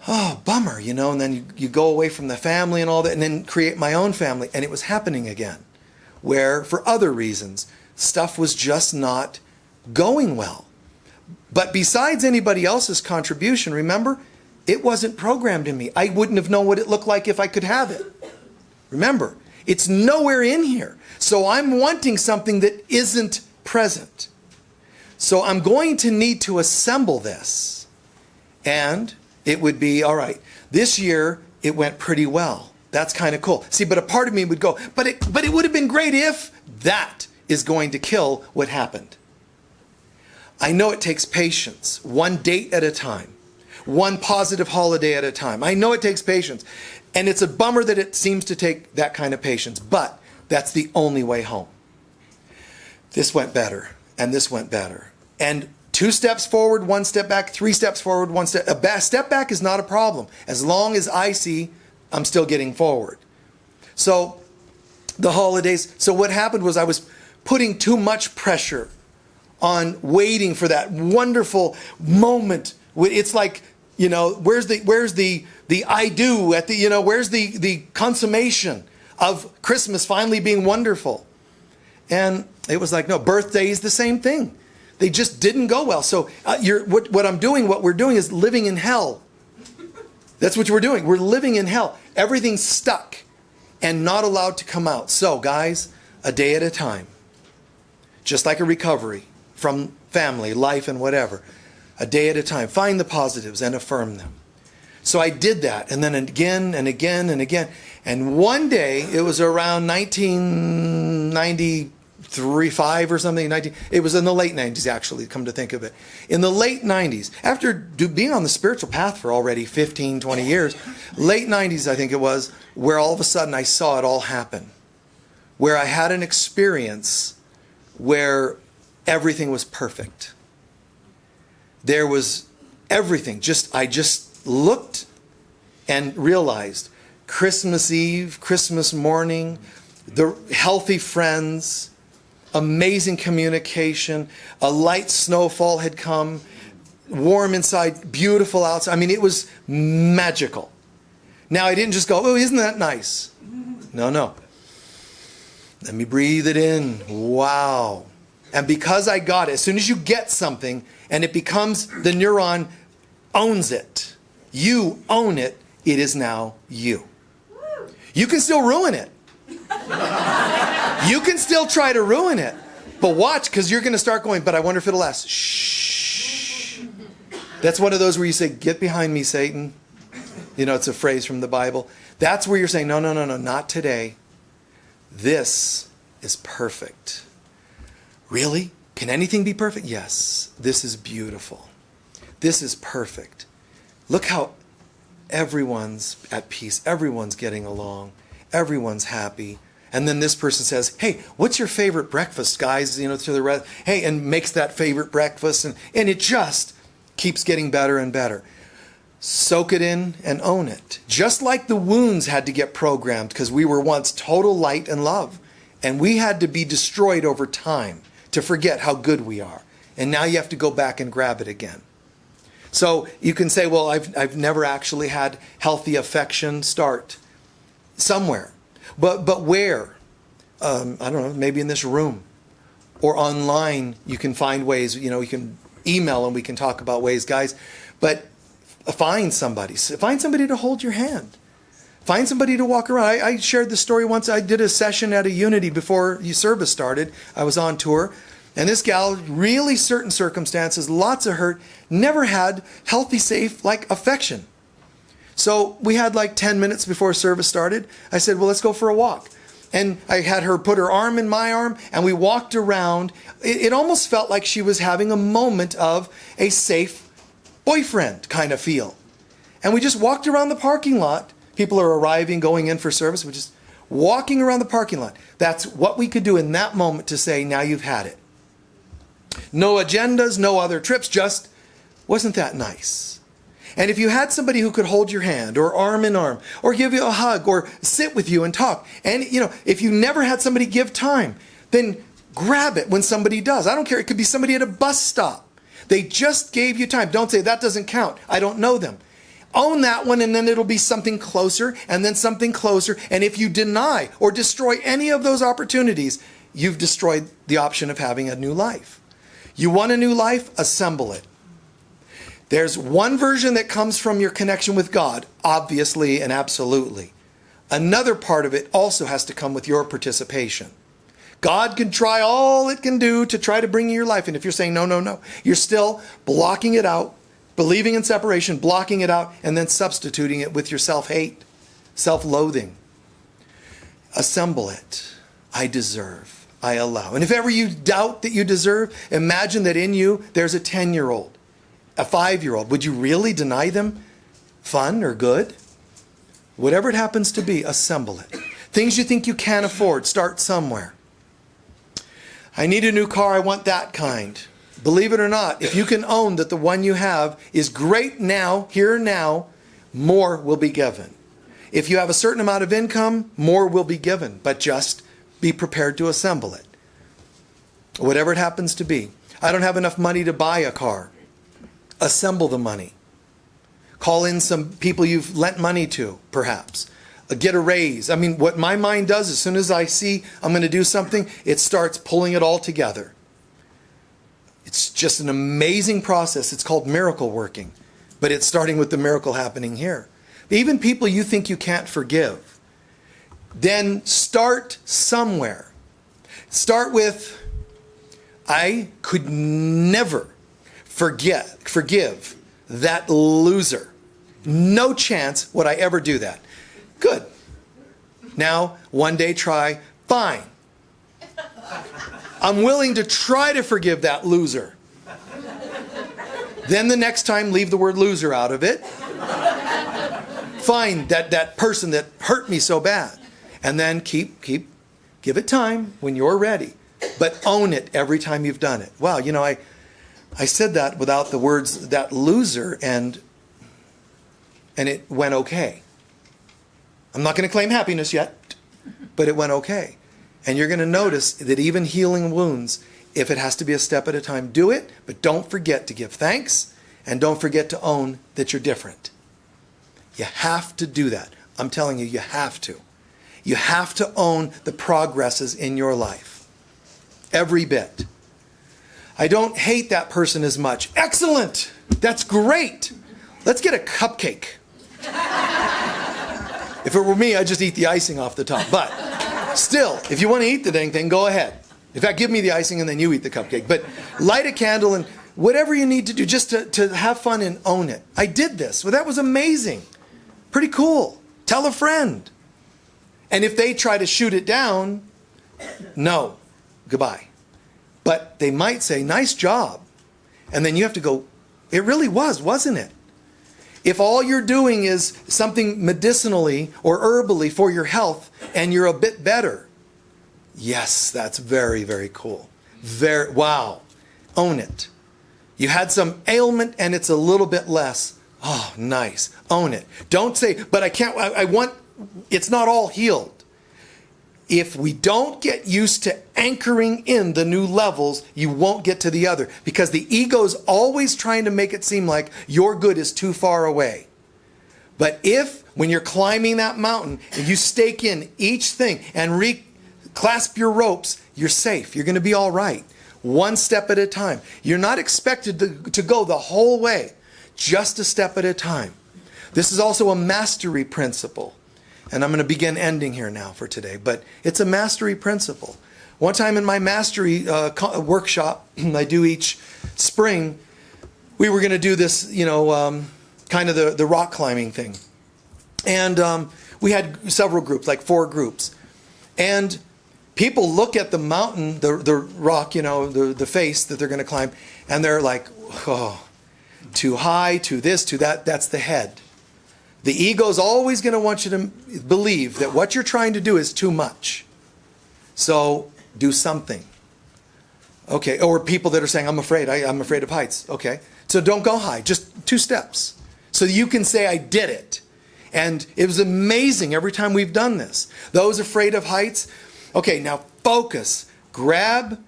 Oh, bummer, and then you go away from the family and all that, and then create my own family. And it was happening again, where for other reasons, stuff was just not going well. But besides anybody else's contribution, remember, It wasn't programmed in me. I wouldn't have known what it looked like if I could have it. Remember, it's nowhere in here. So I'm wanting something that isn't present. So I'm going to need to assemble this. And it would be, all right, this year it went pretty well. That's kind of cool. See, but a part of me would go, but it would have been great if that is going to kill what happened. I know it takes patience, one date at a time, one positive holiday at a time. I know it takes patience. And it's a bummer that it seems to take that kind of patience, but that's the only way home. This went better, and this went better. And 2 steps forward, 1 step back, 3 steps forward, 1 step. A step back is not a problem, as long as I see I'm still getting forward. So the holidays, so what happened was I was putting too much pressure on waiting for that wonderful moment. It's like, where's the I do at the, where's the consummation of Christmas finally being wonderful? And it was like, no, birthday's the same thing. They just didn't go well. So what we're doing is living in hell. That's what we're doing. We're living in hell. Everything's stuck and not allowed to come out. So guys, a day at a time. Just like a recovery from family, life, and whatever. A day at a time. Find the positives and affirm them. So I did that, and then again and again and again. And one day, it was around 1993, 5 or something. It was in the late 90s, actually, come to think of it. In the late 90s, after being on the spiritual path for already 15, 20 years, late 90s, I think it was, where all of a sudden I saw it all happen. Where I had an experience where everything was perfect. There was everything. I just looked and realized Christmas Eve, Christmas morning, the healthy friends, amazing communication, a light snowfall had come, warm inside, beautiful outside. I mean, it was magical. Now, I didn't just go, oh, isn't that nice? No. Let me breathe it in. Wow. And because I got it, as soon as you get something and it becomes, the neuron owns it. You own it. It is now you. You can still ruin it. You can still try to ruin it. But watch, because you're going to start going, but I wonder if it'll last. Shh. That's one of those where you say, get behind me, Satan. It's a phrase from the Bible. That's where you're saying, no, not today. This is perfect. Really? Can anything be perfect? Yes. This is beautiful. This is perfect. Look how everyone's at peace. Everyone's getting along. Everyone's happy. And then this person says, hey, what's your favorite breakfast, guys? To the rest. Hey, and makes that favorite breakfast. And it just keeps getting better and better. Soak it in and own it. Just like the wounds had to get programmed because we were once total light and love. And we had to be destroyed over time to forget how good we are. And now you have to go back and grab it again. So you can say, well, I've never actually had healthy affection. Start somewhere. But where? I don't know, maybe in this room. Or online, you can find ways, you can email and we can talk about ways, guys. But find somebody. Find somebody to hold your hand. Find somebody to walk around. I shared the story once. I did a session at a Unity before service started. I was on tour. And this gal, really certain circumstances, lots of hurt, never had healthy, safe, affection. So we had 10 minutes before service started. I said, well, let's go for a walk. And I had her put her arm in my arm, and we walked around. It almost felt like she was having a moment of a safe boyfriend kind of feel. And we just walked around the parking lot. People are arriving, going in for service. We're just walking around the parking lot. That's what we could do in that moment to say, now you've had it. No agendas, no other trips, just, wasn't that nice? And if you had somebody who could hold your hand, or arm in arm, or give you a hug, or sit with you and talk, and if you never had somebody give time, then grab it when somebody does. I don't care, it could be somebody at a bus stop. They just gave you time. Don't say, that doesn't count. I don't know them. Own that one, and then it'll be something closer, and then something closer. And if you deny or destroy any of those opportunities, you've destroyed the option of having a new life. You want a new life? Assemble it. There's one version that comes from your connection with God, obviously and absolutely. Another part of it also has to come with your participation. God can try all it can do to try to bring you your life. And if you're saying, no, no, no, you're still blocking it out, believing in separation, blocking it out, and then substituting it with your self-hate, self-loathing. Assemble it. I deserve. I allow. And if ever you doubt that you deserve, imagine that in you there's a 10-year-old, a 5-year-old. Would you really deny them fun or good? Whatever it happens to be, assemble it. Things you think you can't afford, start somewhere. I need a new car, I want that kind. Believe it or not, if you can own that the one you have is great now, here and now, more will be given. If you have a certain amount of income, more will be given, but just be prepared to assemble it. Whatever it happens to be. I don't have enough money to buy a car. Assemble the money. Call in some people you've lent money to, perhaps. Get a raise. I mean, what my mind does, as soon as I see I'm going to do something, it starts pulling it all together. It's just an amazing process. It's called miracle working. But it's starting with the miracle happening here. Even people you think you can't forgive, then start somewhere. Start with, I could never forgive that loser. No chance would I ever do that. Good. Now, one day try, fine. I'm willing to try to forgive that loser. Then the next time, leave the word loser out of it. Find that person that hurt me so bad. And then give it time when you're ready. But own it every time you've done it. Wow, you know, I said that without the words, that loser, and it went okay. I'm not going to claim happiness yet, but it went okay. And you're going to notice that even healing wounds, if it has to be a step at a time, do it, but don't forget to give thanks, and don't forget to own that you're different. You have to do that. I'm telling you, you have to. You have to own the progresses in your life. Every bit. I don't hate that person as much. Excellent! That's great! Let's get a cupcake. If it were me, I'd just eat the icing off the top. But still, if you want to eat the dang thing, go ahead. In fact, give me the icing and then you eat the cupcake. But light a candle and whatever you need to do just to have fun and own it. I did this. Well, that was amazing. Pretty cool. Tell a friend. And if they try to shoot it down, no. Goodbye. But they might say, nice job. And then you have to go, it really was, wasn't it? If all you're doing is something medicinally or herbally for your health and you're a bit better, yes, that's very, very cool. Wow. Own it. You had some ailment and it's a little bit less. Oh, nice. Own it. Don't say, but I can't, I want, it's not all healed. If we don't get used to anchoring in the new levels, you won't get to the other. Because the ego's always trying to make it seem like your good is too far away. But if, when you're climbing that mountain, and you stake in each thing and clasp your ropes, you're safe. You're going to be all right. One step at a time. You're not expected to go the whole way. Just a step at a time. This is also a mastery principle. And I'm going to begin ending here now for today. But it's a mastery principle. One time in my mastery workshop I do each spring, we were going to do this, kind of the rock climbing thing. And we had several groups, like 4 groups. And people look at the mountain, the rock, the face that they're going to climb, and they're like, oh, too high, too this, too that. That's the head. The ego is always going to want you to believe that what you're trying to do is too much. So do something. Okay, or people that are saying, I'm afraid of heights. Okay, so don't go high, just 2 steps. So you can say, I did it. And it was amazing every time we've done this. Those afraid of heights, okay, now focus. Grab,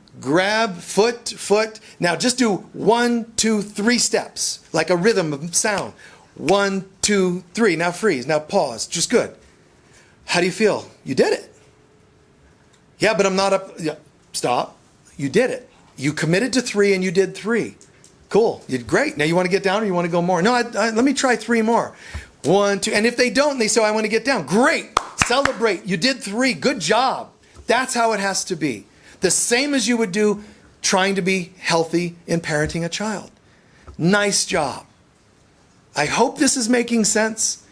foot. Now just do 1, 2, 3 steps, like a rhythm of sound. 1, 2, 3. Now freeze. Now pause. Just good. How do you feel? You did it. Yeah, but I'm not up. Yeah. Stop. You did it. You committed to 3 and you did 3. Cool. Great. Now you want to get down or you want to go more? No, let me try 3 more. 1, 2. And if they don't, and they say, I want to get down. Great. Celebrate. You did 3. Good job. That's how it has to be. The same as you would do trying to be healthy in parenting a child. Nice job. I hope this is making sense,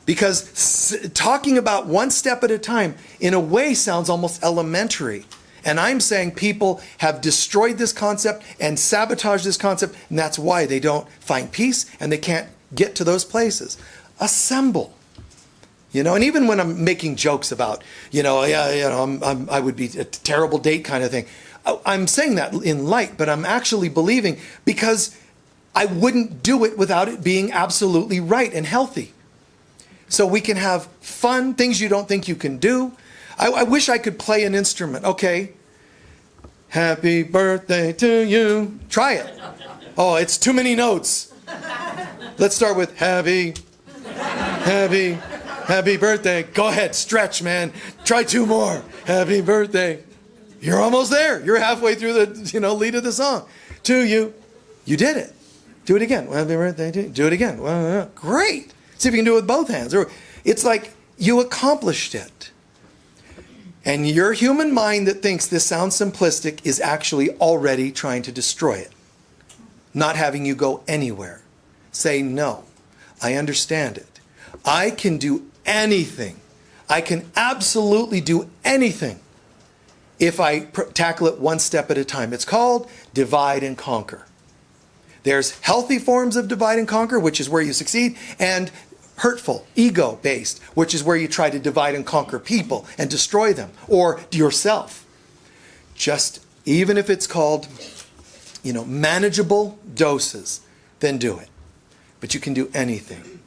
because talking about one step at a time in a way sounds almost elementary. And I'm saying people have destroyed this concept and sabotaged this concept, and that's why they don't find peace and they can't get to those places. Assemble. And even when I'm making jokes about, I would be a terrible date kind of thing. I'm saying that in light, but I'm actually believing, because I wouldn't do it without it being absolutely right and healthy. So we can have fun, things you don't think you can do. I wish I could play an instrument. Okay. Happy birthday to you. Try it. Oh, it's too many notes. Let's start with happy birthday. Go ahead, stretch, man. Try 2 more. Happy birthday. You're almost there. You're halfway through the lead of the song. To you. You did it. Do it again. Happy birthday to you. Do it again. Great. See if you can do it with both hands. It's like you accomplished it. And your human mind that thinks this sounds simplistic is actually already trying to destroy it. Not having you go anywhere. Say, no, I understand it. I can do anything. I can absolutely do anything if I tackle it one step at a time. It's called divide and conquer. There's healthy forms of divide and conquer, which is where you succeed, and hurtful, ego-based, which is where you try to divide and conquer people and destroy them, or yourself. Just, even if it's called, manageable doses, then do it. But you can do anything.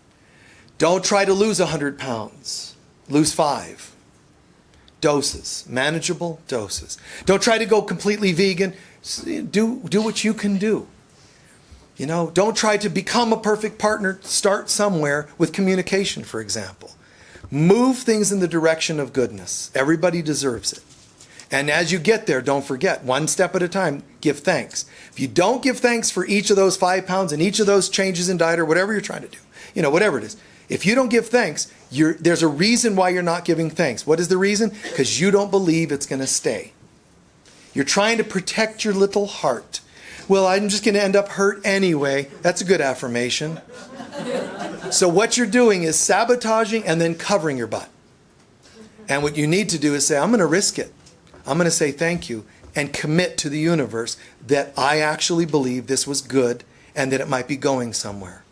Don't try to lose 100 pounds. Lose 5. Doses. Manageable doses. Don't try to go completely vegan. Do what you can do. Don't try to become a perfect partner. Start somewhere with communication, for example. Move things in the direction of goodness. Everybody deserves it. And as you get there, don't forget, one step at a time, give thanks. If you don't give thanks for each of those 5 pounds and each of those changes in diet or whatever you're trying to do, whatever it is, if you don't give thanks, there's a reason why you're not giving thanks. What is the reason? Because you don't believe it's going to stay. You're trying to protect your little heart. Well, I'm just going to end up hurt anyway. That's a good affirmation. So what you're doing is sabotaging and then covering your butt. And what you need to do is say, I'm going to risk it. I'm going to say thank you and commit to the universe that I actually believe this was good and that it might be going somewhere.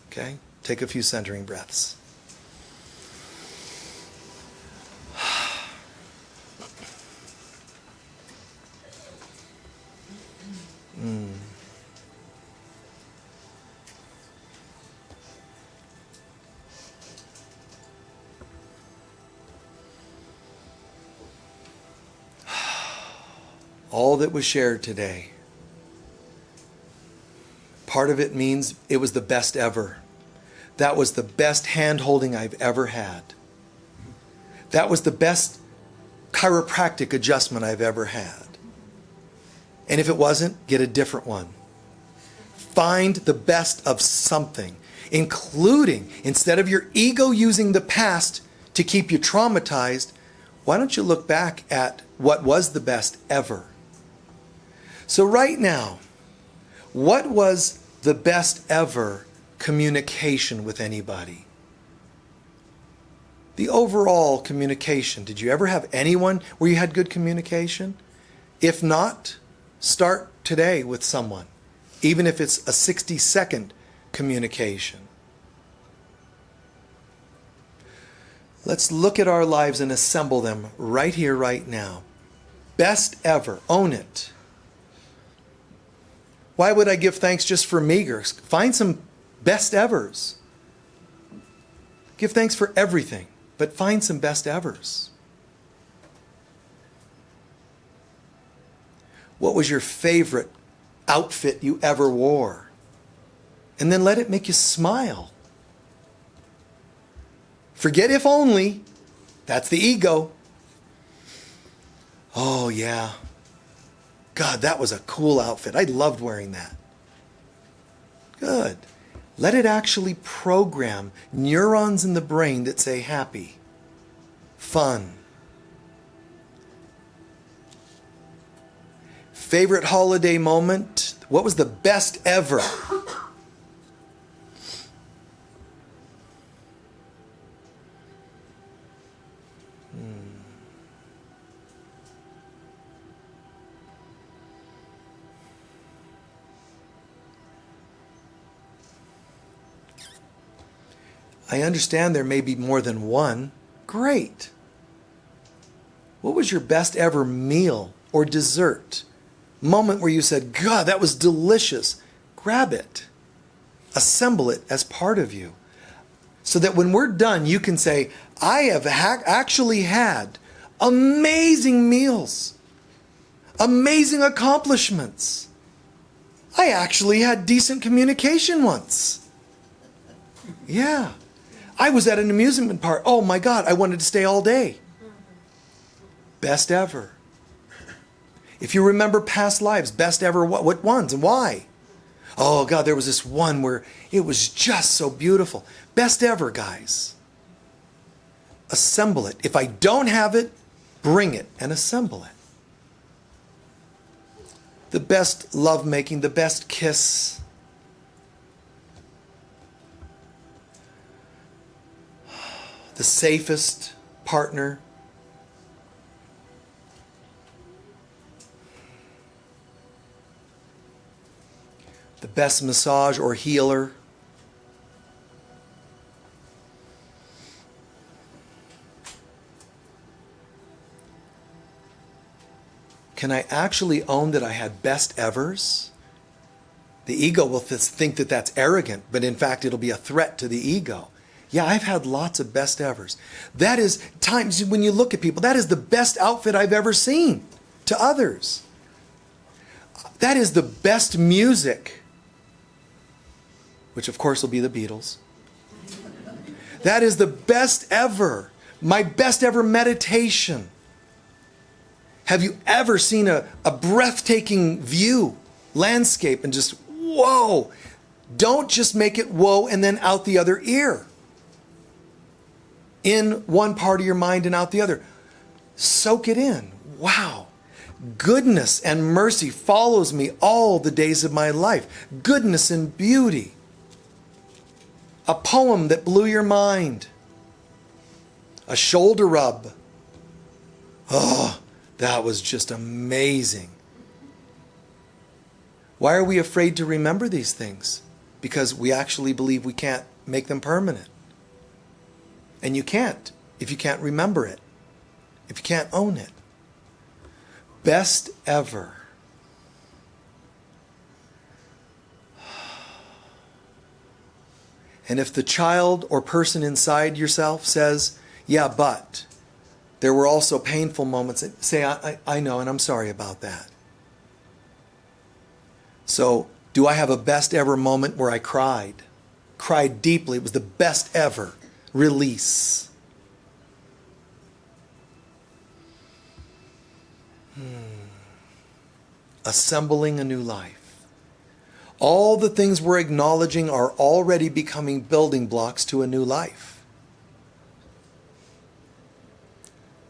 Okay? Take a few centering breaths. All that was shared today, part of it means it was the best ever. That was the best hand-holding I've ever had. That was the best chiropractic adjustment I've ever had. And if it wasn't, get a different one. Find the best of something, including, instead of your ego using the past to keep you traumatized, why don't you look back at what was the best ever? So right now, what was the best ever communication with anybody? The overall communication. Did you ever have anyone where you had good communication? If not, start today with someone, even if it's a 60-second communication. Let's look at our lives and assemble them right here, right now. Best ever. Own it. Why would I give thanks just for meager? Find some best evers. Give thanks for everything, but find some best evers. What was your favorite outfit you ever wore? And then let it make you smile. Forget if only. That's the ego. Oh, yeah. God, that was a cool outfit. I loved wearing that. Good. Let it actually program neurons in the brain that say happy, fun. Favorite holiday moment? What was the best ever? I understand there may be more than one. Great. What was your best ever meal or dessert? Moment where you said, God, that was delicious. Grab it. Assemble it as part of you. So that when we're done, you can say, I have actually had amazing meals, amazing accomplishments. I actually had decent communication once. Yeah. I was at an amusement park. Oh my God, I wanted to stay all day. Best ever. If you remember past lives, best ever, what ones and why? Oh God, there was this one where it was just so beautiful. Best ever, guys. Assemble it. If I don't have it, bring it and assemble it. The best lovemaking, the best kiss. The safest partner. The best massage or healer. Can I actually own that I had best evers? The ego will think that that's arrogant, but in fact it'll be a threat to the ego. Yeah, I've had lots of best evers. That is, times when you look at people, that is the best outfit I've ever seen to others. That is the best music, which of course will be the Beatles. That is the best ever, my best ever meditation. Have you ever seen a breathtaking view, landscape, and just, whoa. Don't just make it whoa and then out the other ear. In one part of your mind and out the other. Soak it in. Wow. Goodness and mercy follows me all the days of my life. Goodness and beauty. A poem that blew your mind. A shoulder rub. Oh, that was just amazing. Why are we afraid to remember these things? Because we actually believe we can't make them permanent. And you can't if you can't remember it, if you can't own it. Best ever. And if the child or person inside yourself says, yeah, but there were also painful moments, say, I know, and I'm sorry about that. So, do I have a best ever moment where I cried? Cried deeply. It was the best ever. Release. Assembling a new life. All the things we're acknowledging are already becoming building blocks to a new life.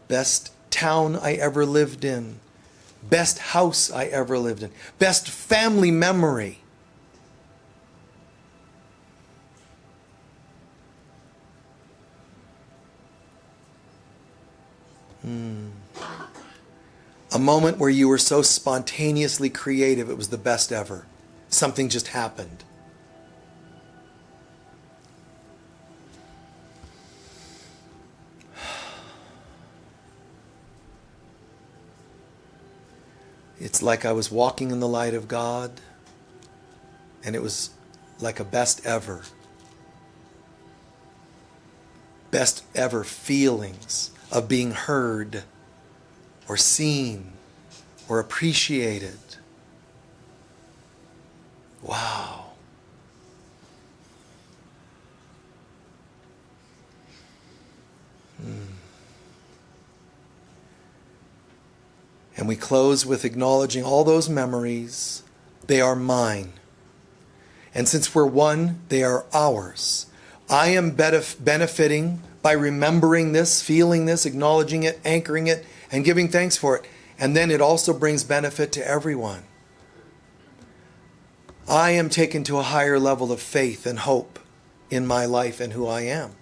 Best town I ever lived in. Best house I ever lived in. Best family memory. A moment where you were so spontaneously creative, it was the best ever. Something just happened. It's like I was walking in the light of God, and it was like a best ever. Best ever feelings of being heard or seen or appreciated. Wow. And we close with acknowledging all those memories. They are mine. And since we're one, they are ours. I am benefiting by remembering this, feeling this, acknowledging it, anchoring it, and giving thanks for it. And then it also brings benefit to everyone. I am taken to a higher level of faith and hope in my life and who I am.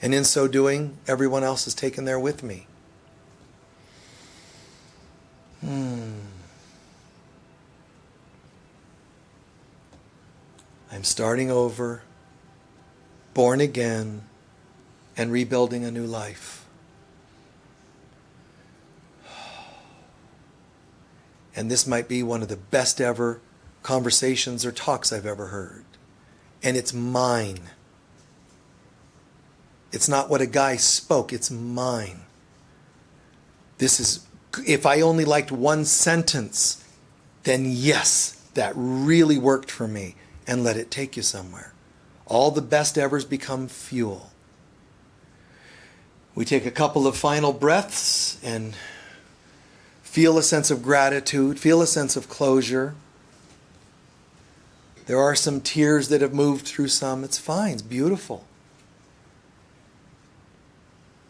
And in so doing, everyone else is taken there with me. I'm starting over, born again, and rebuilding a new life. And this might be one of the best ever conversations or talks I've ever heard. And it's mine. It's not what a guy spoke, it's mine. This is, if I only liked one sentence, then yes, that really worked for me. And let it take you somewhere. All the best evers become fuel. We take a couple of final breaths and feel a sense of gratitude, feel a sense of closure. There are some tears that have moved through some. It's fine. It's beautiful.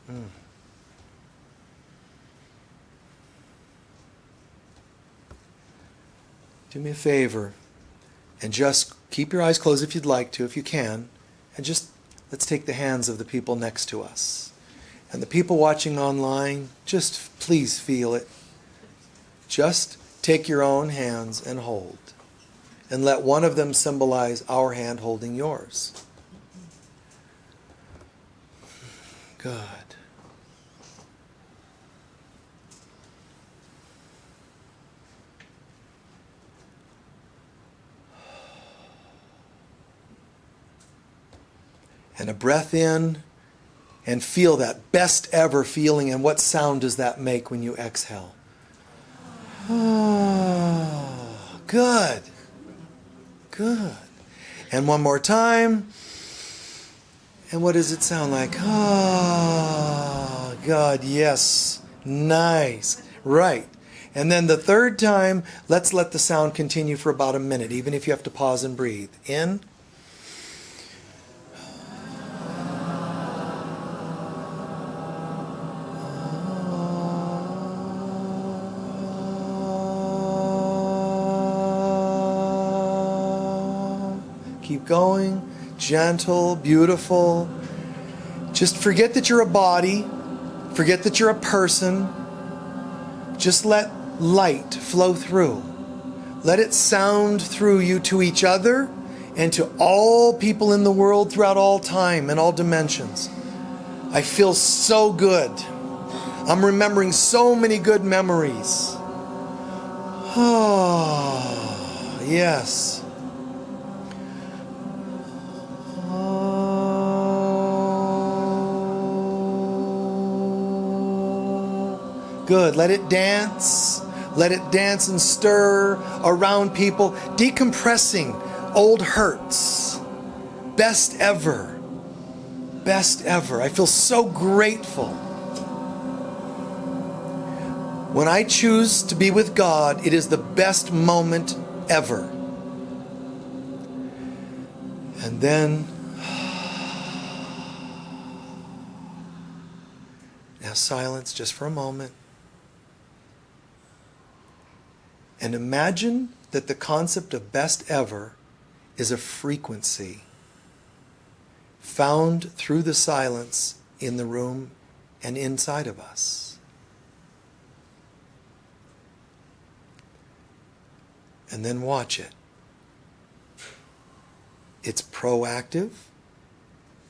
Do me a favor and just keep your eyes closed if you'd like to, if you can, and just let's take the hands of the people next to us. And the people watching online, just please feel it. Just take your own hands and hold. And let one of them symbolize our hand holding yours. Good. And a breath in, and feel that best ever feeling. And what sound does that make when you exhale? Oh, good. Good. And one more time. And what does it sound like? Oh, God, yes. Nice. Right. And then the third time, let's let the sound continue for about a minute, even if you have to pause and breathe. In. Keep going, gentle, beautiful. Just forget that you're a body. Forget that you're a person. Just let light flow through. Let it sound through you to each other and to all people in the world throughout all time and all dimensions. I feel so good. I'm remembering so many good memories. Oh, yes. Good. Let it dance. Let it dance and stir around people, decompressing old hurts. Best ever. Best ever. I feel so grateful. When I choose to be with God, it is the best moment ever. And then, now silence just for a moment. And imagine that the concept of best ever is a frequency found through the silence in the room and inside of us. And then watch it. It's proactive.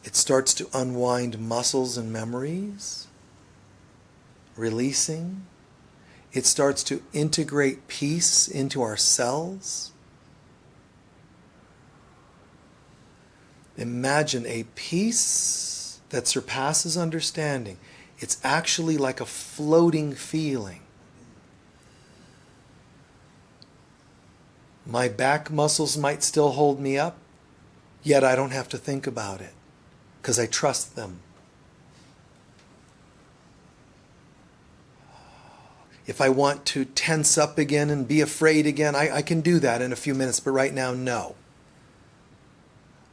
It starts to unwind muscles and memories, releasing. It starts to integrate peace into our cells. Imagine a peace that surpasses understanding. It's actually like a floating feeling. My back muscles might still hold me up, yet I don't have to think about it because I trust them. If I want to tense up again and be afraid again, I can do that in a few minutes, but right now, no.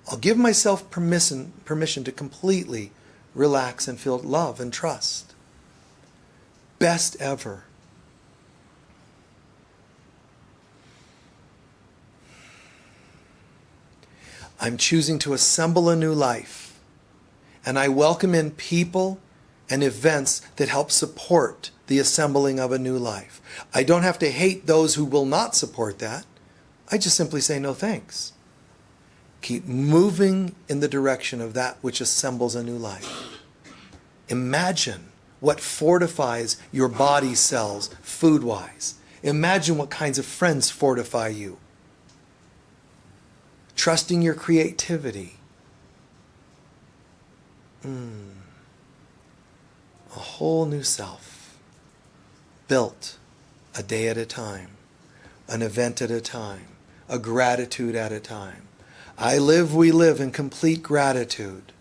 I'll give myself permission to completely relax and feel love and trust. Best ever. I'm choosing to assemble a new life, and I welcome in people and events that help support the assembling of a new life. I don't have to hate those who will not support that. I just simply say no thanks. Keep moving in the direction of that which assembles a new life. Imagine what fortifies your body cells food-wise. Imagine what kinds of friends fortify you. Trusting your creativity. A whole new self. Built a day at a time. An event at a time. A gratitude at a time. We live in complete gratitude.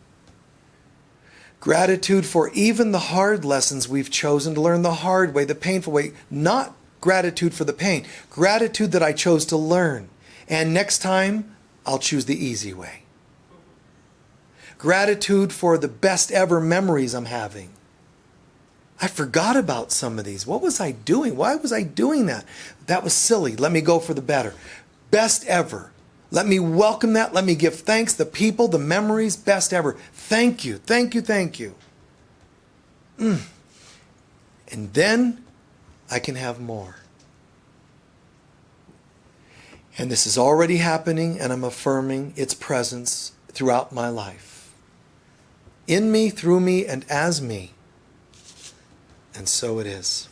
Gratitude for even the hard lessons we've chosen to learn the hard way, the painful way. Not gratitude for the pain. Gratitude that I chose to learn. And next time, I'll choose the easy way. Gratitude for the best ever memories I'm having. I forgot about some of these. What was I doing? Why was I doing that? That was silly. Let me go for the better. Best ever. Let me welcome that. Let me give thanks. The people, the memories, best ever. Thank you, thank you, thank you. And then I can have more. And this is already happening, and I'm affirming its presence throughout my life. In me, through me, and as me. And so it is.